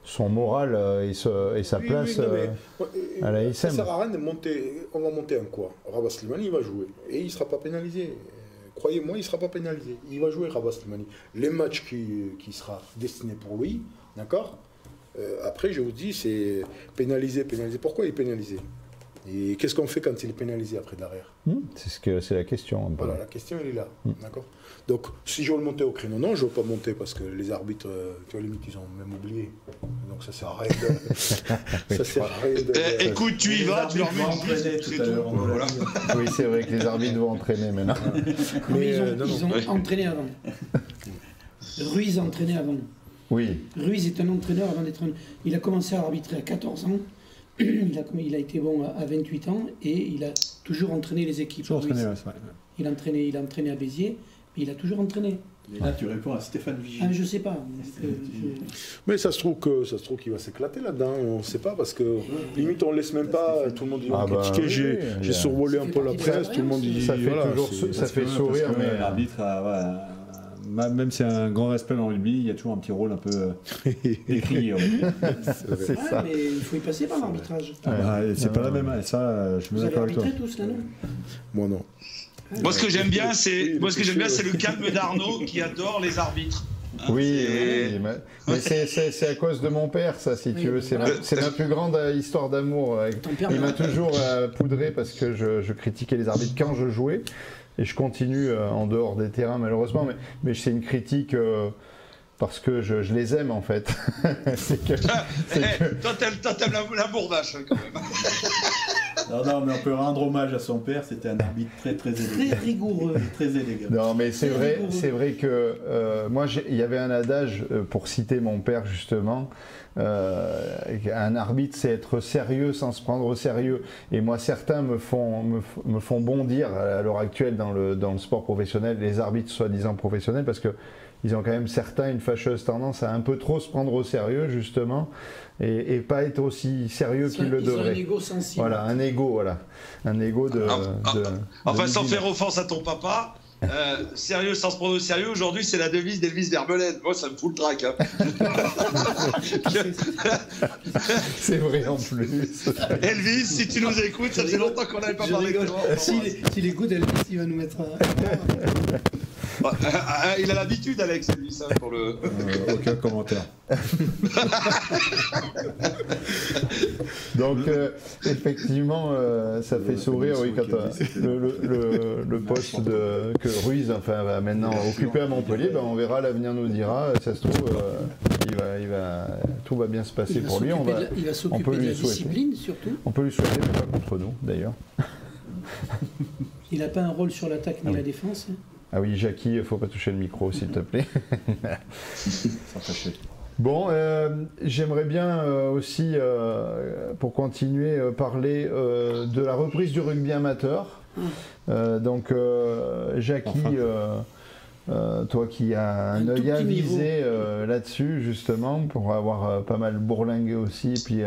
son moral et sa place à la SM. Ça ne sert à rien de monter. On va monter en quoi? Rabat Slimani, il va jouer. Et il ne sera pas pénalisé. Croyez-moi, il ne sera pas pénalisé. Il va jouer Rabat Slimani. Les matchs qui sera destiné pour lui, d'accord. Après, je vous dis, c'est pénalisé. Pourquoi il est pénalisé? Et qu'est-ce qu'on fait quand il est pénalisé après derrière? C'est la question. Voilà, la question elle est là, d'accord. Donc si je veux le monter au créneau, non, je ne veux pas monter parce que les arbitres, tu vois, limite, ils ont même oublié. Donc ça sert à rien de... Écoute, tu y vas, tu leur mets entraîner tout à l'heure. Voilà. Oui, c'est vrai que les arbitres vont entraîner maintenant. Mais ils ont entraîné avant. Ruiz a entraîné avant. Oui. Ruiz est un entraîneur avant d'être Il a commencé à arbitrer à 14 ans. Il a été bon à 28 ans et il a toujours entraîné les équipes. Il a entraîné à Béziers, mais il a toujours entraîné. Et là, tu réponds à Stéphane Vigie. Je ne sais pas. Mais ça se trouve qu'il va s'éclater là-dedans. On ne sait pas parce que limite on ne laisse même pas. Tout le monde dit critiquer. J'ai survolé un peu la presse. Tout le monde dit. Ça fait sourire, mais l'arbitre, même s'il y a un grand respect dans le rugby, il y a toujours un petit rôle un peu écrié. C'est ça. Mais il faut y passer par l'arbitrage. C'est pas la même. Ça, je me d'accord avec toi. Vous avez arbitré tous là, non? Moi non. Moi, ce que j'aime bien, c'est le calme d'Arnaud qui adore les arbitres. Oui, mais c'est à cause de mon père, ça, si tu veux. C'est ma plus grande histoire d'amour. Il m'a toujours poudré parce que je critiquais les arbitres quand je jouais. Et je continue en dehors des terrains, malheureusement. Mais c'est une critique parce que je les aime, en fait. Toi, t'aimes la bourdache, quand même. Non, mais on peut rendre hommage à son père, c'était un arbitre très élégant. Très rigoureux. Très élégant. Non, mais c'est vrai que moi, il y avait un adage, pour citer mon père justement, un arbitre, c'est être sérieux sans se prendre au sérieux. Et moi, certains me font bondir à l'heure actuelle dans le sport professionnel, les arbitres soi-disant professionnels, parce que ils ont quand même certains une fâcheuse tendance à un peu trop se prendre au sérieux justement et pas être aussi sérieux qu'ils le devraient. Un ego sensible. Voilà, un ego de. Enfin, sans faire offense à ton papa. Sérieux sans se prendre au sérieux, aujourd'hui c'est la devise d'Elvis Vermeulen. Moi ça me fout le trac. Hein. C'est vrai en plus. Elvis, si tu nous écoutes, ça fait longtemps qu'on n'avait pas parlé de toi. S'il écoute, Elvis, il va nous mettre. Il a l'habitude, Alex, Elvis, hein, pour le. Aucun commentaire. Donc effectivement, ça fait sourire, oui, quand le poste que Ruiz va maintenant occuper à Montpellier, on verra, l'avenir nous dira. Ça se trouve, tout va bien se passer pour lui. Il va s'occuper de la discipline surtout. On peut lui souhaiter, mais pas contre nous d'ailleurs. Il n'a pas un rôle sur l'attaque ni la défense. Hein. Ah oui, Jackie, il ne faut pas toucher le micro, s'il te plaît. Bon, j'aimerais bien aussi, pour continuer, parler de la reprise du rugby amateur. Donc, Jackie, toi qui as un œil avisé là-dessus, justement, pour avoir pas mal bourlingué aussi, et puis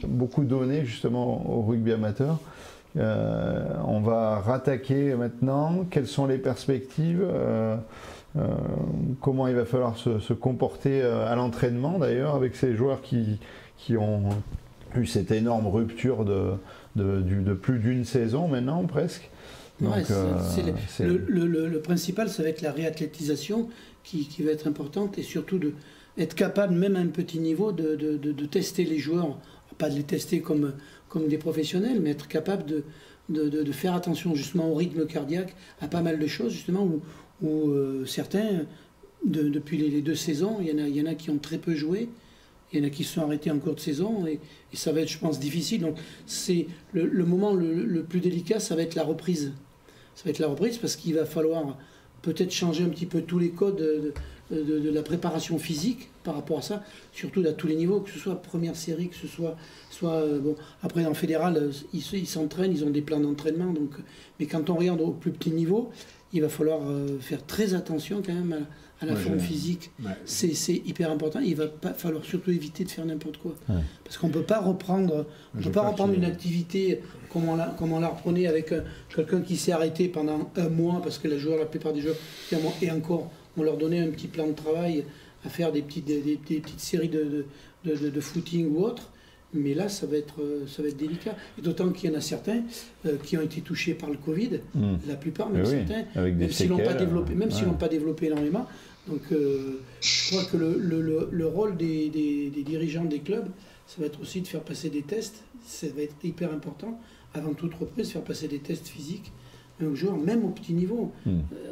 beaucoup donné, justement, au rugby amateur. On va rattaquer maintenant. Quelles sont les perspectives comment il va falloir se comporter à l'entraînement d'ailleurs avec ces joueurs qui ont eu cette énorme rupture de plus d'une saison maintenant presque. Donc, le principal, ça va être la réathlétisation qui va être importante et surtout d'être capable, même à un petit niveau, de tester les joueurs, pas de les tester comme des professionnels, mais être capable de faire attention justement au rythme cardiaque, à pas mal de choses justement où certains, depuis les 2 saisons, il y en a qui ont très peu joué, il y en a qui se sont arrêtés en cours de saison et ça va être, je pense, difficile. Donc c'est le moment le plus délicat, ça va être la reprise. Ça va être la reprise parce qu'il va falloir peut-être changer un petit peu tous les codes de la préparation physique par rapport à ça, surtout à tous les niveaux, que ce soit première série, que ce soit bon, après en fédéral, ils s'entraînent, ils ont des plans d'entraînement, donc, mais quand on regarde au plus petit niveau, il va falloir faire très attention quand même à la forme physique. Ouais. C'est hyper important. Il va pas falloir surtout éviter de faire n'importe quoi. Ouais. Parce qu'on ne peut pas reprendre, une activité comme on la reprenait avec quelqu'un qui s'est arrêté pendant un mois, parce que la plupart des joueurs, et encore, on leur donnait un petit plan de travail à faire des petites séries de footing ou autre. Mais là, ça va être délicat. Et d'autant qu'il y en a certains qui ont été touchés par le Covid, la plupart, même certains, même s'ils n'ont pas développé énormément. Donc, je crois que le rôle des dirigeants des clubs, ça va être aussi de faire passer des tests. Ça va être hyper important. Avant toute reprise, faire passer des tests physiques aux joueurs, même au petit niveau.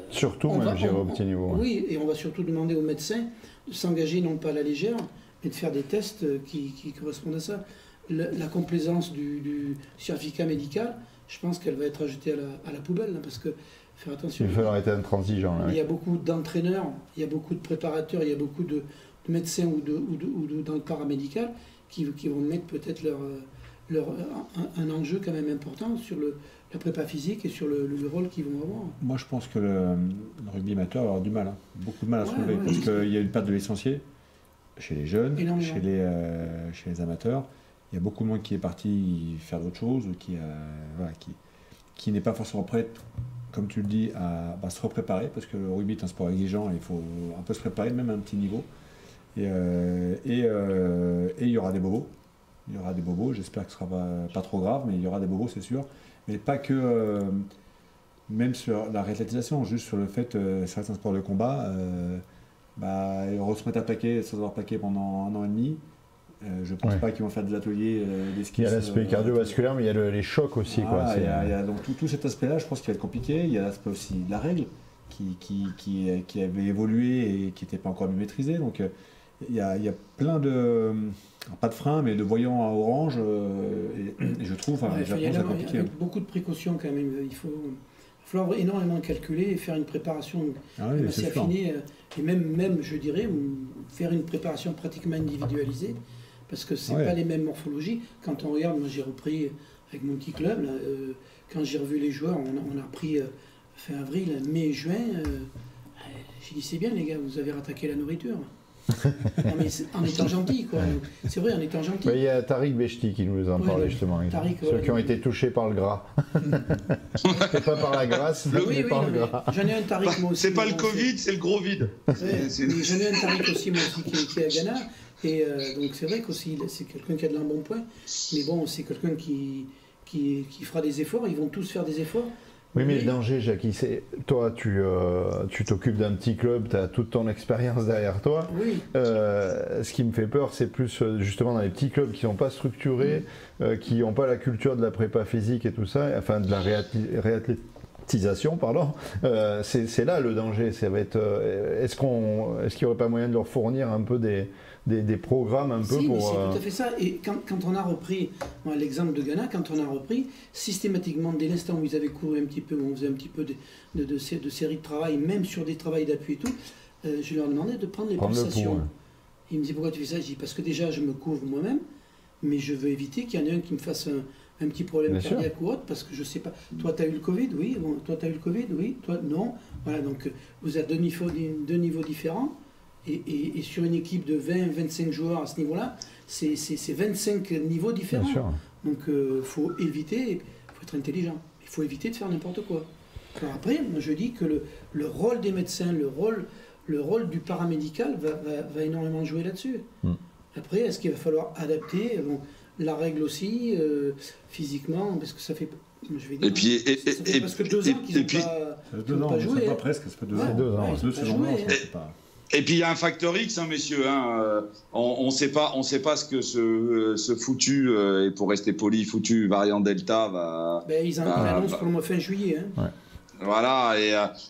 Surtout au petit niveau. Oui, et on va surtout demander aux médecins de s'engager non pas à la légère, mais de faire des tests qui correspondent à ça. La complaisance du certificat médical, je pense qu'elle va être ajoutée à la poubelle, là, parce que faire attention. Il va falloir être intransigeant. Il y a beaucoup d'entraîneurs, il y a beaucoup de préparateurs, il y a beaucoup de médecins ou dans le paramédical qui vont mettre peut-être un enjeu quand même important sur la prépa physique et sur le rôle qu'ils vont avoir. Moi, je pense que le rugby amateur va avoir du mal, beaucoup de mal à se relever, parce qu'il y a une perte de licenciés chez les jeunes, chez les amateurs. Il y a beaucoup de monde qui est parti faire d'autres choses, qui n'est pas forcément prêt, comme tu le dis, à se repréparer, parce que le rugby est un sport exigeant et il faut un peu se préparer, même à un petit niveau. Et il y aura des bobos. Il y aura des bobos, j'espère que ce ne sera pas trop grave, mais il y aura des bobos, c'est sûr. Mais pas que, même sur la réathlétisation, juste sur le fait, ça reste un sport de combat, ils vont se mettre à plaquer sans avoir plaqué pendant 1 an et demi. Je ne pense pas qu'ils vont faire des ateliers d'esquisse. Il y a l'aspect cardiovasculaire, mais il y a les chocs aussi. Il y a donc tout cet aspect-là, je pense qu'il va être compliqué. Il y a l'aspect aussi de la règle qui avait évolué et qui n'était pas encore mieux maîtrisée. Donc il y a plein de... pas de freins, mais de voyants à orange, et je trouve, il faut y aller compliqué. avec beaucoup de précautions quand même. Il faut falloir énormément calculer et faire une préparation assez affinée, et même, je dirais, faire une préparation pratiquement individualisée, parce que c'est pas les mêmes morphologies. Quand on regarde, moi j'ai repris avec mon petit club, là, quand j'ai revu les joueurs, on a repris fin avril, mai, juin, j'ai dit c'est bien les gars, vous avez rattaqué la nourriture. Non, mais en étant gentil, quoi. C'est vrai, en étant gentil. Il y a Tariq Bechti qui nous en parlait justement. Ceux qui ont été touchés par le gras. C'est pas par la grâce, mais par le gras. J'en ai un Tariq moi aussi. C'est pas le Covid, c'est le gros vide. J'en ai un Tariq aussi moi aussi qui est à Ghana. Et donc c'est vrai qu'aussi c'est quelqu'un qui a de l'embonpoint. Mais bon, c'est quelqu'un qui fera des efforts. Ils vont tous faire des efforts. Oui, mais le danger, Jackie, c'est toi, tu t'occupes d'un petit club, tu as toute ton expérience derrière toi. Oui. Ce qui me fait peur, c'est plus justement dans les petits clubs qui ne sont pas structurés, qui n'ont pas la culture de la prépa physique et tout ça, enfin de la réathlétisation, pardon. C'est là le danger. Ça va être. Est-ce qu'il n'y aurait pas moyen de leur fournir un peu des programmes un peu pour... C'est tout à fait ça. Et quand on a repris, l'exemple de Ghana, quand on a repris, systématiquement, dès l'instant où ils avaient couru un petit peu, où on faisait un petit peu de séries de travail, même sur des travails d'appui et tout, je leur demandais de prendre les pulsations. Ils me disaient pourquoi tu fais ça? Je dis parce que déjà je me couvre moi-même, mais je veux éviter qu'il y en ait un qui me fasse un petit problème cardiaque ou autre, parce que je sais pas. Toi, tu as eu le Covid? Oui. Bon, toi, tu as eu le Covid? Oui. Toi, non. Voilà, donc vous avez deux niveaux différents. Et sur une équipe de 20-25 joueurs à ce niveau-là, c'est 25 niveaux différents. Bien sûr. Donc il faut éviter, il faut être intelligent. Il faut éviter de faire n'importe quoi. Alors après, moi je dis que le rôle des médecins, le rôle du paramédical va énormément jouer là-dessus. Après, est-ce qu'il va falloir adapter la règle aussi, physiquement, parce que ça fait... Je vais dire, ça fait presque 2 ans qu'ils n'ont pas joué. Pas presque, ça fait 2 ans. C'est 2 ans. 2 saisons. Et puis il y a un facteur X, messieurs. On ne sait pas ce que ce foutu, et pour rester poli, foutu variant Delta va. Ils annoncent pour le mois fin juillet. Hein. Ouais. Voilà,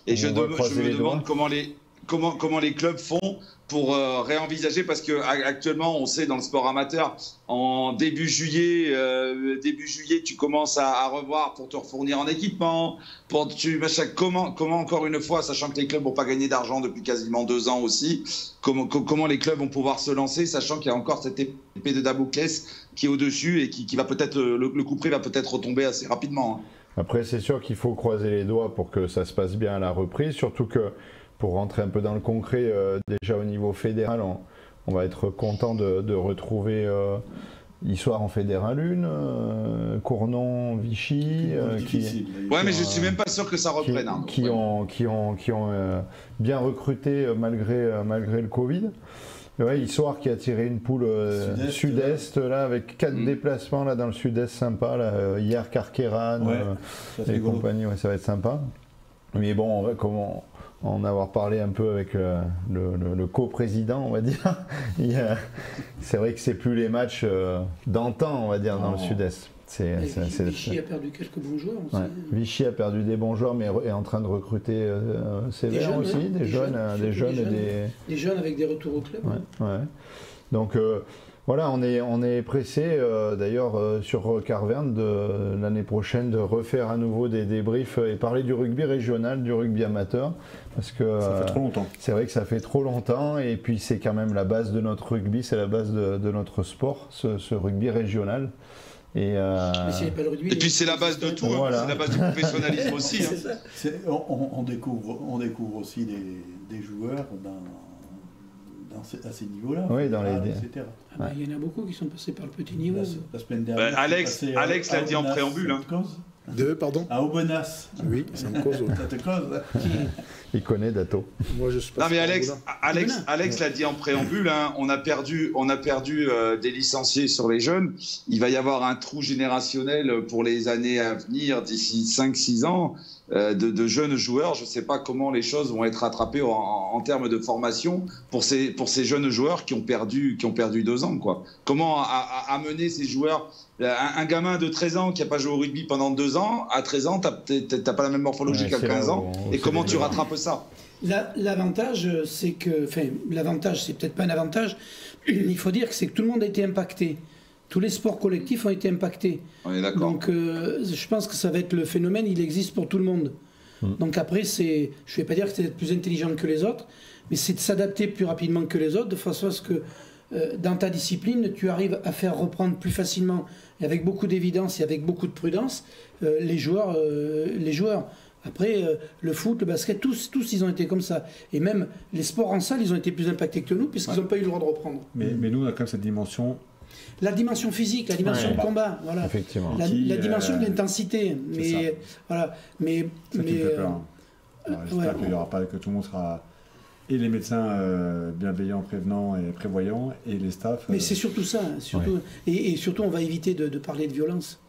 et je me demande comment les clubs font pour réenvisager, parce que actuellement, on sait dans le sport amateur, en début juillet, tu commences à revoir pour te refournir en équipement. Comment encore une fois, sachant que les clubs n'ont pas gagné d'argent depuis quasiment 2 ans aussi, comment les clubs vont pouvoir se lancer, sachant qu'il y a encore cette épée de Damoclès qui est au-dessus et qui va peut-être, le coup près va peut-être retomber assez rapidement. Après, c'est sûr qu'il faut croiser les doigts pour que ça se passe bien à la reprise, surtout que pour rentrer un peu dans le concret, déjà au niveau fédéral, on va être content de retrouver Issoire en Fédéral 1, Cournon, Vichy, mais je suis même pas sûr que ça reprenne. Qui ont bien recruté malgré le Covid. Ouais, Issoire qui a tiré une poule sud-est là, avec 4 déplacements là, dans le sud-est sympa. Là, hier, Carqueran et compagnie, ça va être sympa. Mais bon, on va en avoir parlé un peu avec le co-président, on va dire. C'est vrai que c'est plus les matchs d'antan, on va dire, dans le sud-est. Vichy a perdu quelques bons joueurs aussi. Vichy a perdu des bons joueurs, mais est en train de recruter sévère aussi, des jeunes avec des retours au club. Donc voilà, on est pressé d'ailleurs sur Carverne l'année prochaine de refaire à nouveau des débriefs et parler du rugby régional, du rugby amateur, parce que ça fait trop longtemps. C'est vrai que ça fait trop longtemps, et puis c'est quand même la base de notre rugby, c'est la base de notre sport, ce rugby régional. Et puis c'est la base de tout, c'est la base du professionnalisme aussi. On découvre aussi des joueurs à ces niveaux-là. Oui, etc. Il y en a beaucoup qui sont passés par le petit niveau. La semaine dernière, Alex l'a dit en préambule. Pardon. À Aubenas. Oui, ça me cause. Ça te cause. Il connaît Dato. Moi, je suis pas. Non, mais Alex l'a dit en préambule. On a perdu des licenciés sur les jeunes. Il va y avoir un trou générationnel pour les années à venir, d'ici 5-6 ans, de jeunes joueurs. Je ne sais pas comment les choses vont être rattrapées en termes de formation pour ces jeunes joueurs qui ont perdu 2 ans, quoi. Comment amener ces joueurs Un gamin de 13 ans qui n'a pas joué au rugby pendant 2 ans, à 13 ans, tu n'as pas la même morphologie qu'à 15 ans. Et comment tu rattrapes ça? L'avantage, c'est que... Enfin, l'avantage, c'est peut-être pas un avantage. Il faut dire que c'est que tout le monde a été impacté. Tous les sports collectifs ont été impactés. On est d'accord. Donc, je pense que ça va être le phénomène, il existe pour tout le monde. Donc après, je ne vais pas dire que c'est d'être plus intelligent que les autres, mais c'est de s'adapter plus rapidement que les autres, de façon à ce que dans ta discipline, tu arrives à faire reprendre plus facilement, et avec beaucoup d'évidence et avec beaucoup de prudence, les joueurs. Après, le foot, le basket, tous ils ont été comme ça. Et même les sports en salle, ils ont été plus impactés que nous, puisqu'ils n'ont pas eu le droit de reprendre. Mais nous, on a quand même cette dimension. La dimension physique, la dimension de combat, voilà. Effectivement. La dimension de l'intensité. Mais voilà. Mais ça qui me fait peur. Alors, j'espère qu'il n'y aura pas, que tout le monde sera, et les médecins bienveillants, prévenants et prévoyants, et les staffs. Mais c'est surtout ça, surtout. Et surtout, on va éviter de parler de violence.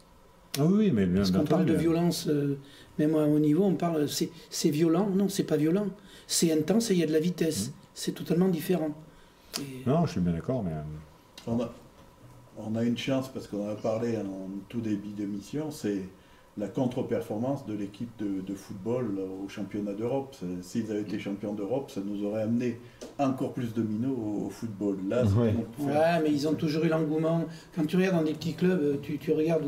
Ah oui, mais bien. Parce qu'on parle de violence, même à haut niveau, on parle. C'est violent. Non, c'est pas violent. C'est intense et il y a de la vitesse. C'est totalement différent. Non, je suis bien d'accord, mais. On a une chance, parce qu'on en a parlé en tout début d'émission, c'est la contre-performance de l'équipe de football au championnat d'Europe. S'ils avaient été champions d'Europe, ça nous aurait amené encore plus de minots au football. Là, mais ils ont toujours eu l'engouement. Quand tu regardes dans des petits clubs, tu regardes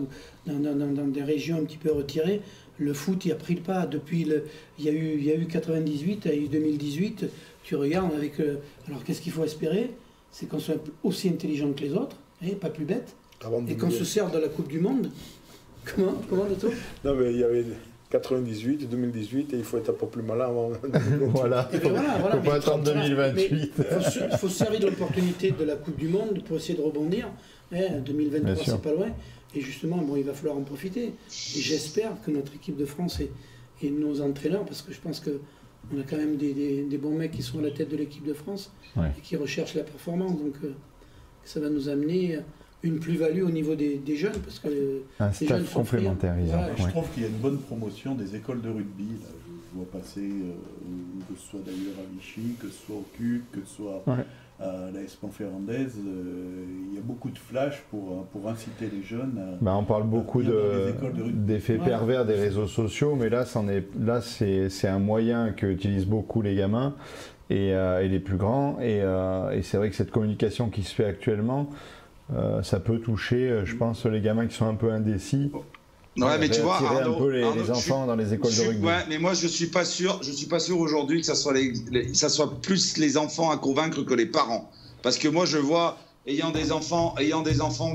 dans des régions un petit peu retirées, le foot il a pris le pas. Depuis il y a eu 98, il y a eu 2018, tu regardes avec... alors qu'est-ce qu'il faut espérer? C'est qu'on soit aussi intelligent que les autres, pas plus bête, et qu'on se serve de la Coupe du Monde. Comment Doto? Non, mais il y avait 98, 2018, et il faut être un peu plus malin avant. Voilà. Il ne faut pas attendre 2028. Il faut se servir de l'opportunité de la Coupe du Monde pour essayer de rebondir. 2023, c'est pas loin. Et justement, il va falloir en profiter. Et j'espère que notre équipe de France et nos entraîneurs, parce que je pense qu'on a quand même des bons mecs qui sont à la tête de l'équipe de France et qui recherchent la performance. Donc ça va nous amener une plus-value au niveau des jeunes, parce que un les jeunes staff complémentaire. Je trouve qu'il y a une bonne promotion des écoles de rugby. Là, je vois passer, que ce soit d'ailleurs à Vichy, que ce soit au CUC, que ce soit à la Espan-Ferrandaise, il y a beaucoup de flash pour inciter les jeunes à... on parle beaucoup d'effets pervers des réseaux sociaux, mais là c'est un moyen qu'utilisent beaucoup les gamins et les plus grands, et c'est vrai que cette communication qui se fait actuellement, ça peut toucher, je pense, les gamins qui sont un peu indécis. Ouais, mais tu vois, Arnaud, un peu les enfants dans les écoles de rugby. Ouais, mais moi je suis pas sûr aujourd'hui que ça soit plus les enfants à convaincre que les parents. Parce que moi je vois, ayant des enfants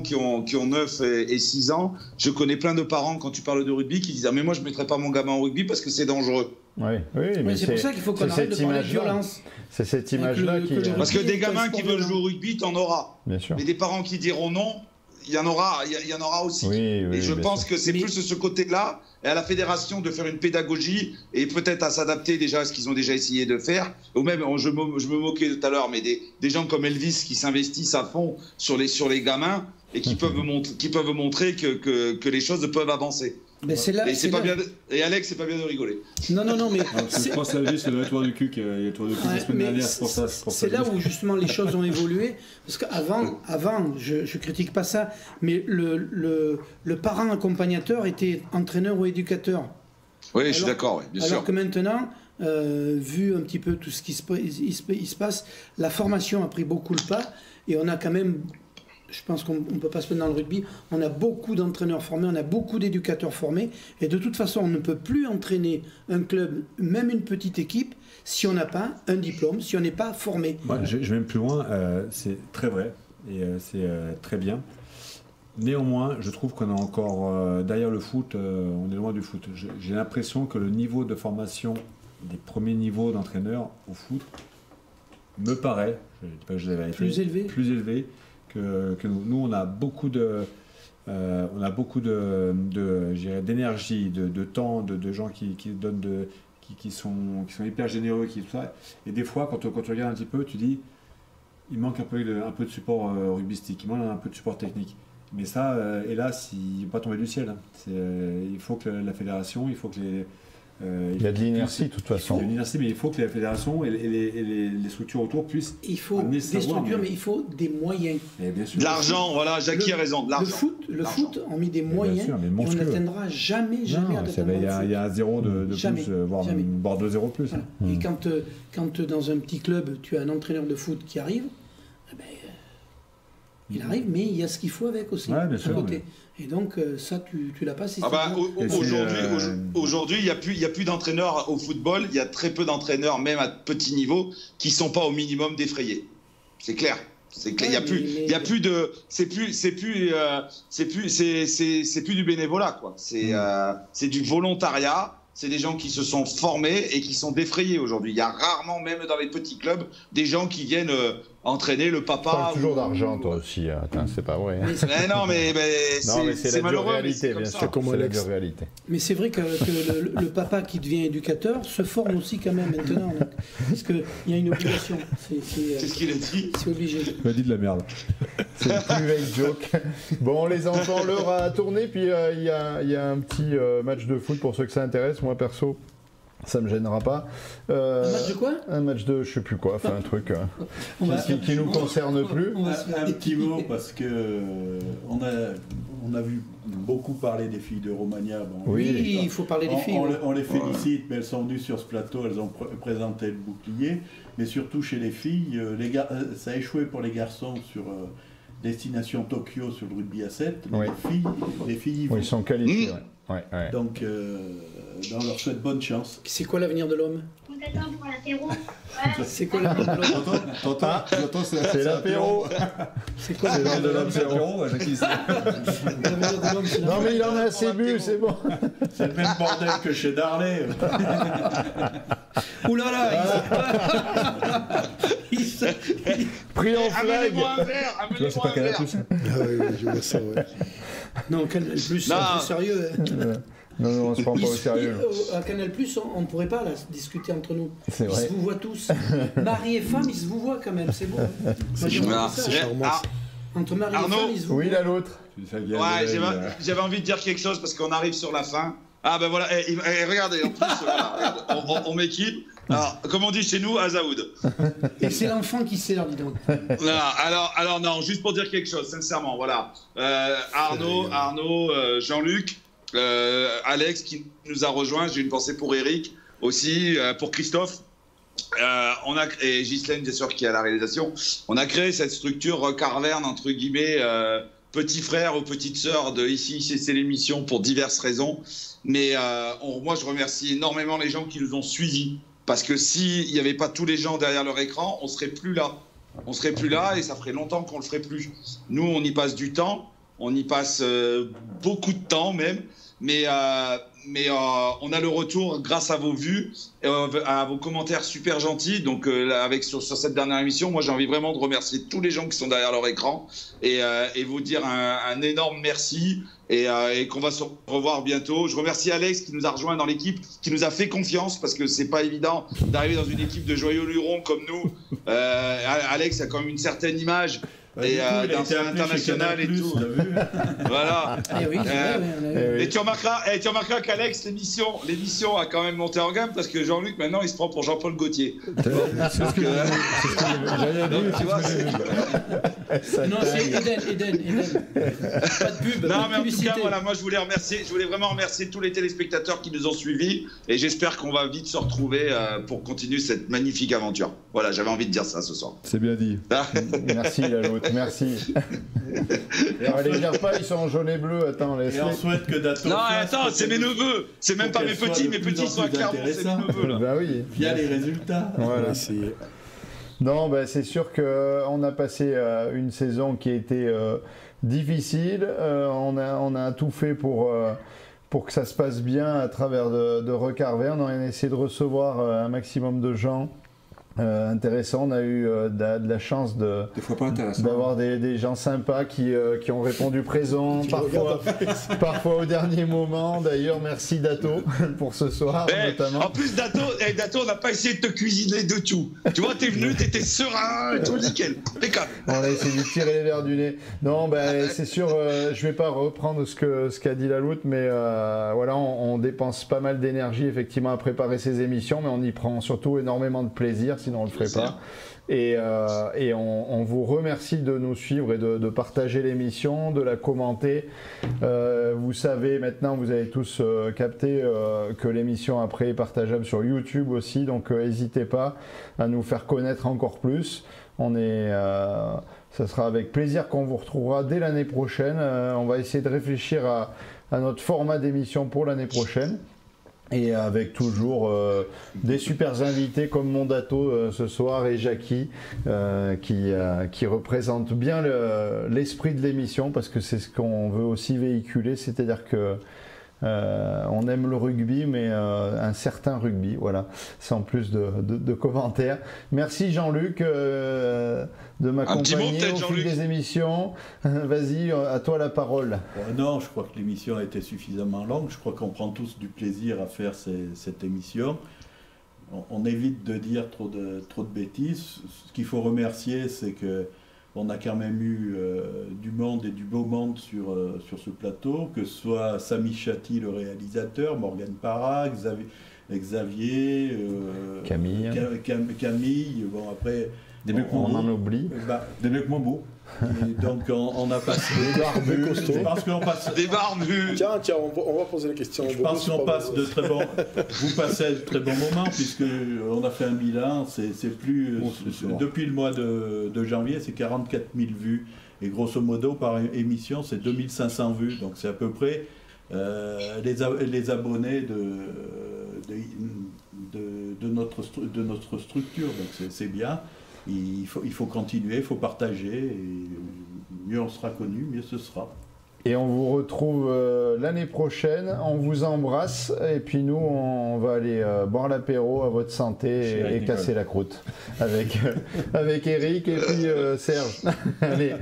qui ont 9 et 6 ans, je connais plein de parents, quand tu parles de rugby, qui disent « Ah mais moi je mettrais pas mon gamin au rugby parce que c'est dangereux ». Oui, mais c'est pour ça qu'il faut qu'on arrête de parler de violence. C'est cette image-là qui... Parce que des gamins qui veulent jouer au rugby, t'en auras. Bien sûr. Mais des parents qui diront non, il y en aura aussi. Et je pense que c'est plus ce côté-là, et à la fédération de faire une pédagogie, et peut-être à s'adapter déjà à ce qu'ils ont déjà essayé de faire. Ou même, je me moquais tout à l'heure, mais des gens comme Elvis qui s'investissent à fond sur les gamins, et qui peuvent montrer que les choses peuvent avancer. Mais c'est là, et Alex, c'est pas bien de rigoler. Non, mais... Je pense à lui, c'est le tour du cul il y a le tour du cul la semaine dernière, c'est pour ça. C'est là où justement les choses ont évolué, parce qu'avant, je critique pas ça, mais le parent accompagnateur était entraîneur ou éducateur. Oui, je suis d'accord, bien sûr. Alors que maintenant, vu un petit peu tout ce qui se passe, la formation a pris beaucoup le pas, et on a quand même... Je pense qu'on ne peut pas se mettre dans le rugby. On a beaucoup d'entraîneurs formés, on a beaucoup d'éducateurs formés. Et de toute façon, on ne peut plus entraîner un club, même une petite équipe, si on n'a pas un diplôme, si on n'est pas formé. Moi, je vais même plus loin. C'est très vrai et c'est très bien. Néanmoins, je trouve qu'on est encore derrière le foot. On est loin du foot. J'ai l'impression que le niveau de formation des premiers niveaux d'entraîneurs au foot me paraît, je ne dis pas que je l'avais fait, plus élevé que nous. Nous, on a beaucoup d'énergie, de temps, de gens qui donnent qui sont hyper généreux, tout ça. Et des fois, quand tu regardes un petit peu, tu dis, il manque un peu de support rugbystique, il manque un peu de support technique. Mais ça, hélas, il ne va pas tomber du ciel. Il faut que la fédération, il faut que Il y a de l'inertie de toute façon. Il y a de l'inertie, mais il faut que la fédération et les structures autour puissent. Il faut des structures, mais il faut des moyens. Et bien sûr. De l'argent, voilà, Jackie a raison, de l'argent. Le foot ont mis des moyens, sûr, mais on n'atteindra jamais il y a un 0 de jamais, plus, voire 2 0 de plus. Voilà. Et quand dans un petit club, tu as un entraîneur de foot qui arrive, il arrive, mais il y a ce qu'il faut avec aussi, ouais, bien sûr, côté. Ouais. Et donc, ça, tu l'as pas Aujourd'hui, il n'y a plus d'entraîneurs au football, il y a très peu d'entraîneurs, même à petit niveau, qui ne sont pas au minimum défrayés. C'est clair. C'est clair. Il y a plus de, c'est plus du bénévolat, quoi. C'est du volontariat. C'est des gens qui se sont formés et qui sont défrayés aujourd'hui. Il y a rarement, même dans les petits clubs, des gens qui viennent entraîner le papa. Tu parles toujours d'argent, toi aussi. Attends, c'est pas vrai. Mais non, mais c'est malheureux. Réalité, bien sûr. C'est la dure réalité. Mais c'est vrai que le papa qui devient éducateur se forme aussi quand même maintenant. Donc, parce qu'il y a une obligation. C'est ce qu'il a dit. C'est obligé. Il a dit de la merde. C'est le plus vieil joke. Bon, les enfants, l'heure a tourné. Puis il y a un petit match de foot pour ceux que ça intéresse. Moi, perso, ça me gênera pas. Un match de quoi? Un match de je sais plus quoi, enfin un truc qui nous concerne plus. Un petit mot parce que on a vu beaucoup parler des filles de Romagna. Bon, oui, il faut parler des filles. On les félicite, mais elles sont venues sur ce plateau, elles ont présenté le bouclier. Mais surtout chez les filles, ça a échoué pour les garçons sur Destination Tokyo sur le rugby à 7. Oui. Les filles ils sont qualifiés. Ouais. Donc, on leur souhaite bonne chance. C'est quoi l'avenir de l'homme? Vous êtes là pour l'apéro? C'est quoi l'avenir de l'homme? C'est l'apéro. C'est quoi l'heure de l'apéro? Non mais il en a assez bu, c'est bon. C'est le même bordel que chez Darley. Ouh là là, pris en flag. Amenez-moi un verre. C'est pas Canal+. Je vois ça, ouais. Non, Canal+, c'est plus sérieux. Non, on se prend pas au sérieux. À Canal+, on ne pourrait pas là, discuter entre nous. C'est vrai. Ils se vous voient tous. Mari et femme, ils se vous voient quand même, c'est beau. C'est charmant. Entre mari et femme, ils se vous voient. Oui, là l'autre. Ouais, j'avais envie de dire quelque chose parce qu'on arrive sur la fin. Ah ben voilà, regardez, en plus, voilà, on m'équipe. Alors, comme on dit chez nous, Azaoud. Et c'est l'enfant qui sert, dis donc. Alors non, juste pour dire quelque chose, sincèrement, voilà. Arnaud, Jean-Luc, Alex qui nous a rejoints, j'ai une pensée pour Eric aussi, pour Christophe. Et Ghislaine, bien sûr, qui est à la réalisation. On a créé cette structure Carverne, entre guillemets, petit frère ou petite sœur de Ici, c'est l'émission pour diverses raisons. Mais moi, je remercie énormément les gens qui nous ont suivis. Parce que s'il n'y avait pas tous les gens derrière leur écran, on ne serait plus là. On ne serait plus là et ça ferait longtemps qu'on ne le ferait plus. Nous, on y passe du temps. On y passe beaucoup de temps même. Mais on a le retour grâce à vos vues, à vos commentaires super gentils. Donc sur cette dernière émission, moi j'ai envie vraiment de remercier tous les gens qui sont derrière leur écran et vous dire un énorme merci et qu'on va se revoir bientôt. Je remercie Alex qui nous a rejoint dans l'équipe, qui nous a fait confiance parce que c'est pas évident d'arriver dans une équipe de joyeux lurons comme nous. Alex a quand même une certaine image. Et dans international et tout. Voilà. Et tu remarqueras qu'Alex, l'émission a quand même monté en gamme parce que Jean-Luc, maintenant, il se prend pour Jean-Paul Gaultier. Non, c'est Eden. Pas de pub. Non, mais en tout cas, voilà, moi, je voulais vraiment remercier tous les téléspectateurs qui nous ont suivis et j'espère qu'on va vite se retrouver pour continuer cette magnifique aventure. Voilà, j'avais envie de dire ça ce soir. C'est bien dit. Merci, la l'autre. Merci. Les gars, ils sont en jaune et bleu. Attends, laisse-les. Et on souhaite que Dato. Non, attends, c'est mes neveux. C'est même pas mes petits. Mes petits sont clairement, c'est mes neveux. Là. Bah oui. Via les résultats. Voilà. Non, c'est sûr qu'on a passé une saison qui a été difficile. On a tout fait pour que ça se passe bien à travers de Recarverne. On a essayé de recevoir un maximum de gens intéressant. On a eu de la chance Des fois pas intéressant. d'avoir des gens sympas qui ont répondu présent, parfois au dernier moment. D'ailleurs, merci Dato pour ce soir, notamment. En plus, Dato, on n'a pas essayé de te cuisiner de tout. Tu vois, t'es venu, t'étais serein, et tout nickel. Impeccable. On a essayé de tirer les verres du nez. Non, c'est sûr, je vais pas reprendre ce qu'a dit Laloute, mais voilà, on dépense pas mal d'énergie effectivement à préparer ces émissions, mais on y prend surtout énormément de plaisir, sinon on le ferait pas. Et on vous remercie de nous suivre et de partager l'émission, de la commenter. Vous savez maintenant, vous avez tous capté que l'émission après est partageable sur YouTube aussi, donc n'hésitez pas à nous faire connaître encore plus. Ça sera avec plaisir qu'on vous retrouvera dès l'année prochaine. On va essayer de réfléchir à notre format d'émission pour l'année prochaine. Et avec toujours des super invités comme Mondato ce soir et Jackie qui représentent bien l'esprit de l'émission, parce que c'est ce qu'on veut aussi véhiculer, c'est-à-dire que on aime le rugby, mais un certain rugby, voilà, sans plus de commentaires. Merci Jean-Luc de m'accompagner au fil des émissions. Vas-y, à toi la parole. Non, je crois que l'émission a été suffisamment longue. Je crois qu'on prend tous du plaisir à faire cette émission. On évite de dire trop de bêtises. Ce qu'il faut remercier, c'est que on a quand même eu du monde et du beau monde sur ce plateau, que ce soit Samy Chatti, le réalisateur, Morgane Parra, Xavier, Camille. Camille. Bon, après, on en oublie. Des mecs moins beaux. Et donc on a passé des barbus costauds. Des barbus. Tiens, on va poser la question. Je pense qu'on passe de très bons. Vous passez de très bons moments, puisque on a fait un bilan. C'est plus depuis le mois de janvier, c'est 44 000 vues, et grosso modo par émission, c'est 2500 vues. Donc c'est à peu près les abonnés de notre structure. Donc c'est bien. Il faut continuer, il faut partager, et mieux on sera connu, mieux ce sera. Et on vous retrouve l'année prochaine, on vous embrasse, et puis nous on va aller boire l'apéro à votre santé et casser la croûte avec Eric et puis Serge. Allez,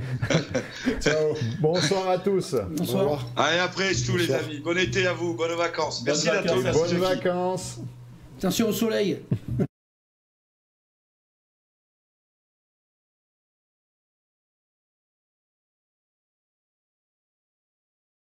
ciao, bonsoir à tous. Bonsoir. Allez, après tous les amis, bon été à vous, bonnes vacances. Merci Dato. Bonnes vacances. Attention au soleil.